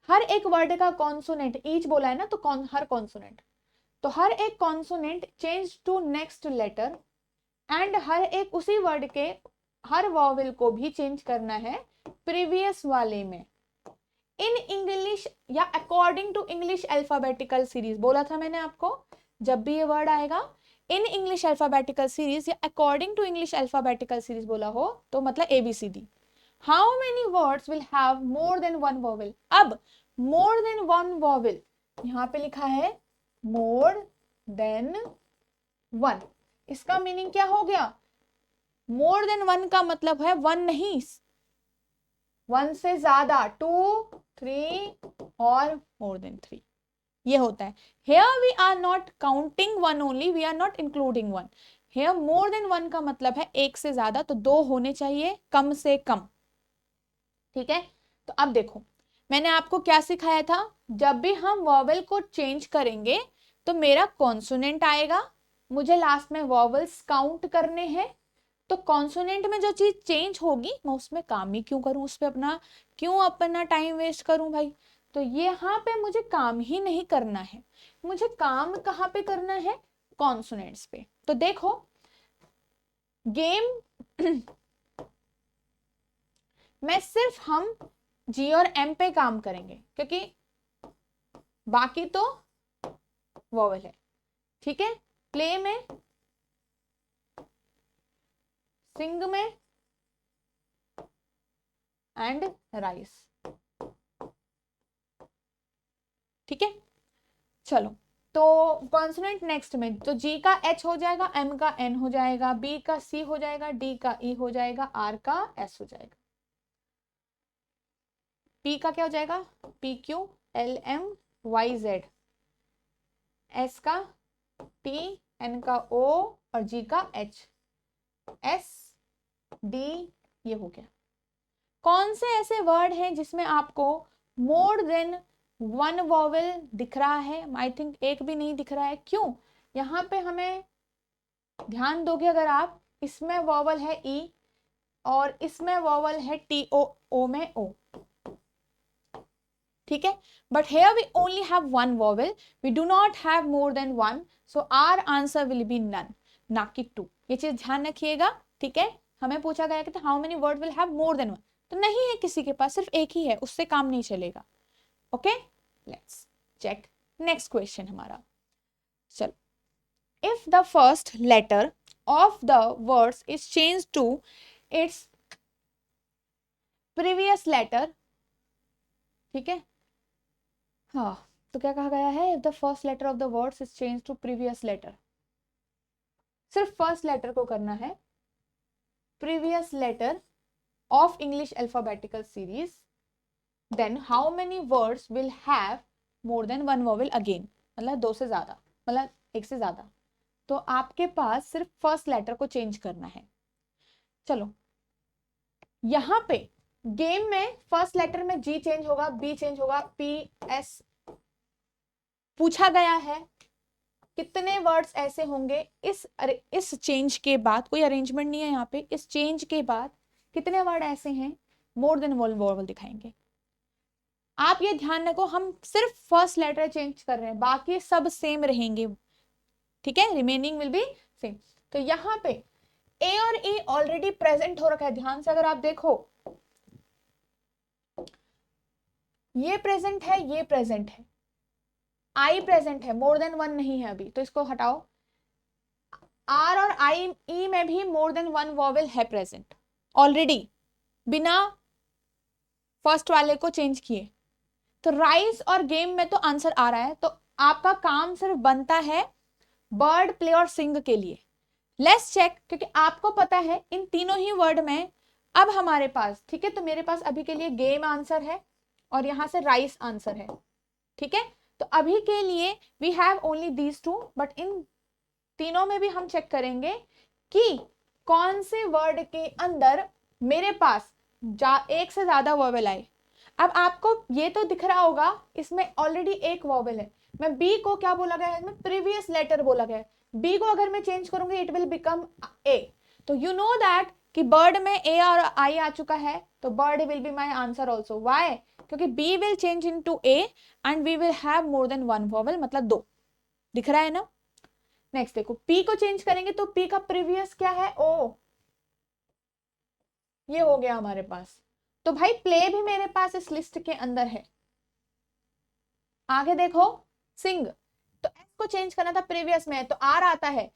हर एक वर्ड का कॉन्सोनेंट, ईच बोला है ना, तो हर कॉन्सोनेंट, तो हर एक consonant change to next letter, and हर एक उसी वर्ड के हर वॉवेल को भी चेंज करना है प्रीवियस वाले में, इन इंग्लिश या according to English alphabetical series. बोला था मैंने आपको, जब भी ये वर्ड आएगा इन इंग्लिश अल्फाबेटिकल सीरीज या according to English alphabetical series बोला हो तो मतलब ABCD। How many words will have more than one vowel. अब मोर देन वन वॉवेल यहाँ पे लिखा है मोर देन वन, इसका मीनिंग क्या हो गया, मोर देन वन का मतलब है वन नहीं, वन से ज्यादा, 2 3 और मोर देन 3, ये होता है। Here we are not counting one only, we are not including one. Here more than one का मतलब है एक से ज्यादा, तो दो होने चाहिए कम से कम। ठीक है, तो अब देखो मैंने आपको क्या सिखाया था, जब भी हम वॉवल को चेंज करेंगे तो मेरा कॉन्सोनेंट आएगा, मुझे लास्ट में वॉवल्स काउंट करने हैं, तो कॉन्सोनेंट में जो चीज चेंज होगी मैं उसमें काम ही क्यों करूं, उस पे अपना टाइम वेस्ट करूं भाई। तो यहाँ पे मुझे काम ही नहीं करना है, मुझे काम कहाँ पे करना है, कॉन्सोनेंट्स पे। तो देखो गेम में सिर्फ हम जी और एम पे काम करेंगे क्योंकि बाकी तो वॉवल है। ठीक है, प्ले में, सिंग में एंड राइस। ठीक है, चलो तो कॉन्सोनेंट नेक्स्ट में, तो जी का एच हो जाएगा, एम का एन हो जाएगा, बी का सी हो जाएगा, डी का ई हो जाएगा, आर का एस हो जाएगा, पी का क्या हो जाएगा, P Q L M Y Z, S का टी, एन का ओ और जी का एच, एस डी, ये हो गया। कौन से ऐसे वर्ड हैं जिसमें आपको मोर देन वन वॉवेल दिख रहा है, आई थिंक एक भी नहीं दिख रहा है, क्यों, यहाँ पे हमें ध्यान दोगे अगर आप, इसमें वॉवल है ई और इसमें वॉवल है टी ओ, ओ में ओ। ठीक है, but here we only have one vowel, we do not have more than one, so our answer will be none, ना कि टू। ये चीज ध्यान रखिएगा। ठीक है, हमें पूछा गया कि how many word will have more than one, तो नहीं है किसी के पास, सिर्फ एक ही है, उससे काम नहीं चलेगा। Okay, let's check next question हमारा। चलो, if the first letter of the words is changed to its previous letter, ठीक है, हाँ, तो क्या कहा गया है, if the first letter of the words is changed to previous letter, सिर्फ फर्स्ट लेटर को करना है, previous letter of English alphabetical series, then how many words will have more than one vowel again, मतलब दो से ज्यादा, मतलब एक से ज्यादा, तो आपके पास सिर्फ फर्स्ट लेटर को चेंज करना है। चलो यहां पे गेम में फर्स्ट लेटर में जी चेंज होगा, बी चेंज होगा, पी एस पूछा गया है कितने वर्ड्स ऐसे होंगे इस चेंज के बाद, कोई अरेंजमेंट नहीं है यहाँ पे, इस चेंज के बाद कितने वर्ड ऐसे हैं मोर देन वन वॉवल दिखाएंगे। आप ये ध्यान रखो, हम सिर्फ फर्स्ट लेटर चेंज कर रहे हैं, बाकी सब सेम रहेंगे। ठीक है, रिमेनिंग विल बी सेम। तो यहाँ पे ए और ई ऑलरेडी प्रेजेंट हो रखा है, ध्यान से अगर आप देखो, ये प्रेजेंट है, ये प्रेजेंट है, आई प्रेजेंट है, मोर देन वन नहीं है अभी, तो इसको हटाओ। आर और आई ई में भी मोर देन वन वॉवेल है प्रेजेंट ऑलरेडी, बिना फर्स्ट वाले को चेंज किए। तो राइस और गेम में तो आंसर आ रहा है, तो आपका काम सिर्फ बनता है बर्ड, प्ले और सिंग के लिए। लेट्स चेक, क्योंकि आपको पता है इन तीनों ही वर्ड में अब हमारे पास, ठीक है, तो मेरे पास अभी के लिए गेम आंसर है और यहां से राइस आंसर है। ठीक है, तो अभी के लिए we have only these two, but इन तीनों में भी हम चेक करेंगे कि कौन से वर्ड के अंदर मेरे पास एक से ज्यादा वॉवेल आए। अब आपको ये तो दिख रहा होगा इसमें ऑलरेडी एक वॉवेल है, मैं बी को क्या बोला गया है, इसमें प्रीवियस लेटर बोला गया है, बी को अगर मैं चेंज करूंगी इट विल बिकम ए, तो यू नो दैट कि बर्ड में ए और आई आ चुका है, तो bird will be my answer also. Why, क्योंकि B will change into A and we will have more than one vowel, मतलब दो, दिख रहा है ना। नेक्स्ट देखो, पी को चेंज करेंगे तो पी का प्रीवियस क्या है, ओ, ये हो गया हमारे पास, तो भाई प्ले भी मेरे पास इस लिस्ट के अंदर है। आगे देखो, सिंग, तो एस को चेंज करना था, प्रीवियस में है तो आर आता है,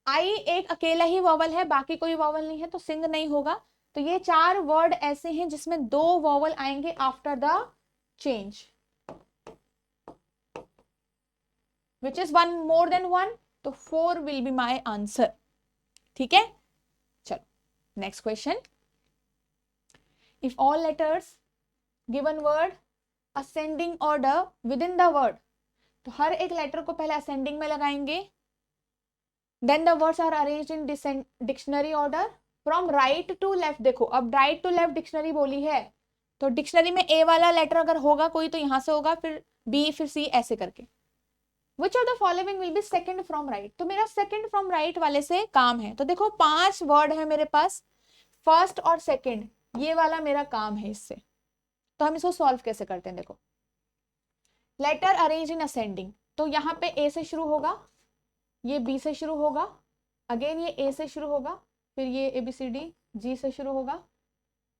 आई एक अकेला ही वॉवल है, बाकी कोई वॉवल नहीं है, तो सिंग नहीं होगा। तो ये चार वर्ड ऐसे हैं जिसमें दो वॉवल आएंगे after the change, which is one more than one, तो 4 विल बी माई आंसर। ठीक है, चलो next question. If all letters given word ascending order within the word, तो हर एक लेटर को पहले असेंडिंग में लगाएंगे, then the words are arranged in dictionary order from right to left. देखो अब राइट टू लेफ्ट डिक्शनरी बोली है तो डिक्शनरी में ए वाला लेटर अगर होगा कोई तो यहां से होगा, फिर बी, फिर सी, ऐसे करके। विच of the following will B second from right, तो मेरा सेकंड फ्रॉम राइट वाले से काम है। तो देखो 5 वर्ड है मेरे पास, फर्स्ट और सेकंड, ये वाला मेरा काम है इससे। तो हम इसको सॉल्व कैसे करते हैं, देखो लेटर अरेंज इन असेंडिंग, तो यहाँ पे ए से शुरू होगा, ये बी से शुरू होगा, अगेन ये ए से शुरू होगा, फिर ये A B C D G से शुरू होगा,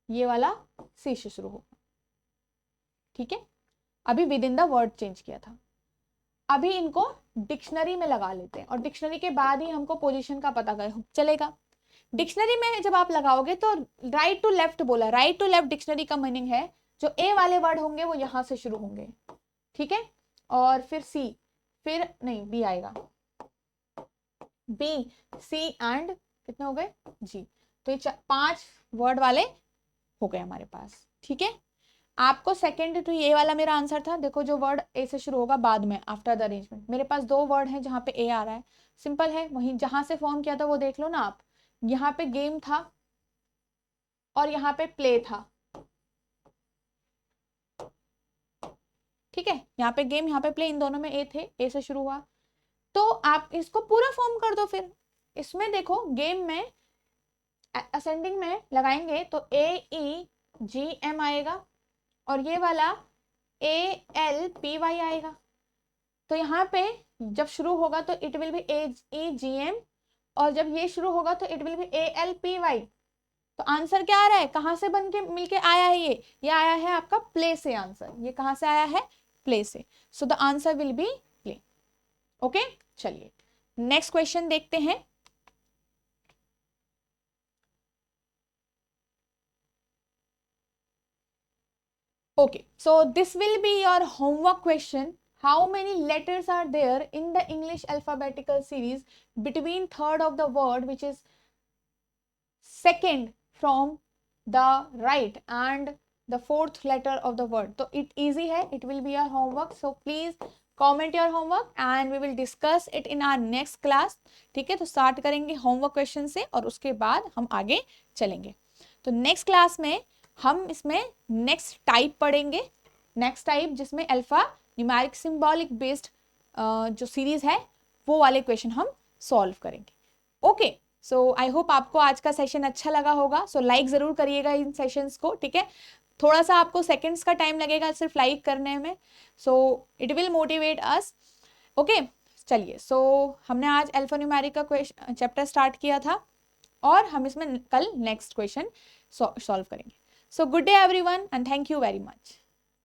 ये वाला सी से शुरू होगा। ठीक है, अभी with in the word change किया था। अभी इनको डिक्शनरी में लगा लेते हैं और डिक्शनरी के बाद ही हमको पोजीशन का पता चलेगा। डिक्शनरी में जब आप लगाओगे तो राइट टू लेफ्ट बोला, राइट टू लेफ्ट डिक्शनरी का मीनिंग है जो ए वाले वर्ड होंगे वो यहां से शुरू होंगे, ठीक है, और फिर सी, फिर नहीं बी आएगा, बी सी एंड कितने हो गए जी। तो ये 5 वर्ड वाले हो गए हमारे पास। ठीक है, आपको सेकंड तो ये वाला मेरा आंसर था। देखो जो वर्ड ए से शुरू होगा बाद में आफ्टर द अरेंजमेंट, मेरे पास 2 वर्ड हैं जहां पे ए आ रहा है, सिंपल है, वहीं जहां से फॉर्म किया था वो देख लो ना आप, यहाँ पे गेम था और यहाँ पे प्ले था। ठीक है, यहाँ पे गेम, यहाँ पे प्ले, इन दोनों में ए थे, ए से शुरू हुआ। तो आप इसको पूरा फॉर्म कर दो। फिर इसमें देखो गेम में असेंडिंग में लगाएंगे तो ए ई जी एम आएगा और ये वाला ए एल पी वाई आएगा। तो यहाँ पे जब शुरू होगा तो it will be A E G M और जब ये शुरू होगा तो it will be A L P Y. तो आंसर क्या आ रहा है, कहां से बन के मिलके आया है, ये आया है आपका प्ले से। आंसर ये कहां से आया है, प्ले से। So the answer will B play. Okay, चलिए नेक्स्ट क्वेश्चन देखते हैं। Okay, so this will be your homework question. How many letters are there in the English alphabetical series between third of the word which is second from the right and the fourth letter of the word? So it easy hai, it will be your homework. So please comment your homework and we will discuss it in our next class. ठीक है, तो start करेंगे homework question से और उसके बाद हम आगे चलेंगे। तो नेक्स्ट क्लास में हम इसमें नेक्स्ट टाइप पढ़ेंगे, नेक्स्ट टाइप जिसमें अल्फा न्यूमेरिक सिंबॉलिक बेस्ड जो सीरीज है वो वाले क्वेश्चन हम सॉल्व करेंगे। ओके, सो आई होप आपको आज का सेशन अच्छा लगा होगा। सो लाइक जरूर करिएगा इन सेशंस को। ठीक है, थोड़ा सा आपको सेकंड्स का टाइम लगेगा सिर्फ लाइक करने में, so it will motivate us. Okay, चलिए, सो हमने आज अल्फा न्यूमेरिक का क्वेश्चन चैप्टर स्टार्ट किया था और हम इसमें कल नेक्स्ट क्वेश्चन सॉल्व करेंगे। So good day everyone and thank you very much.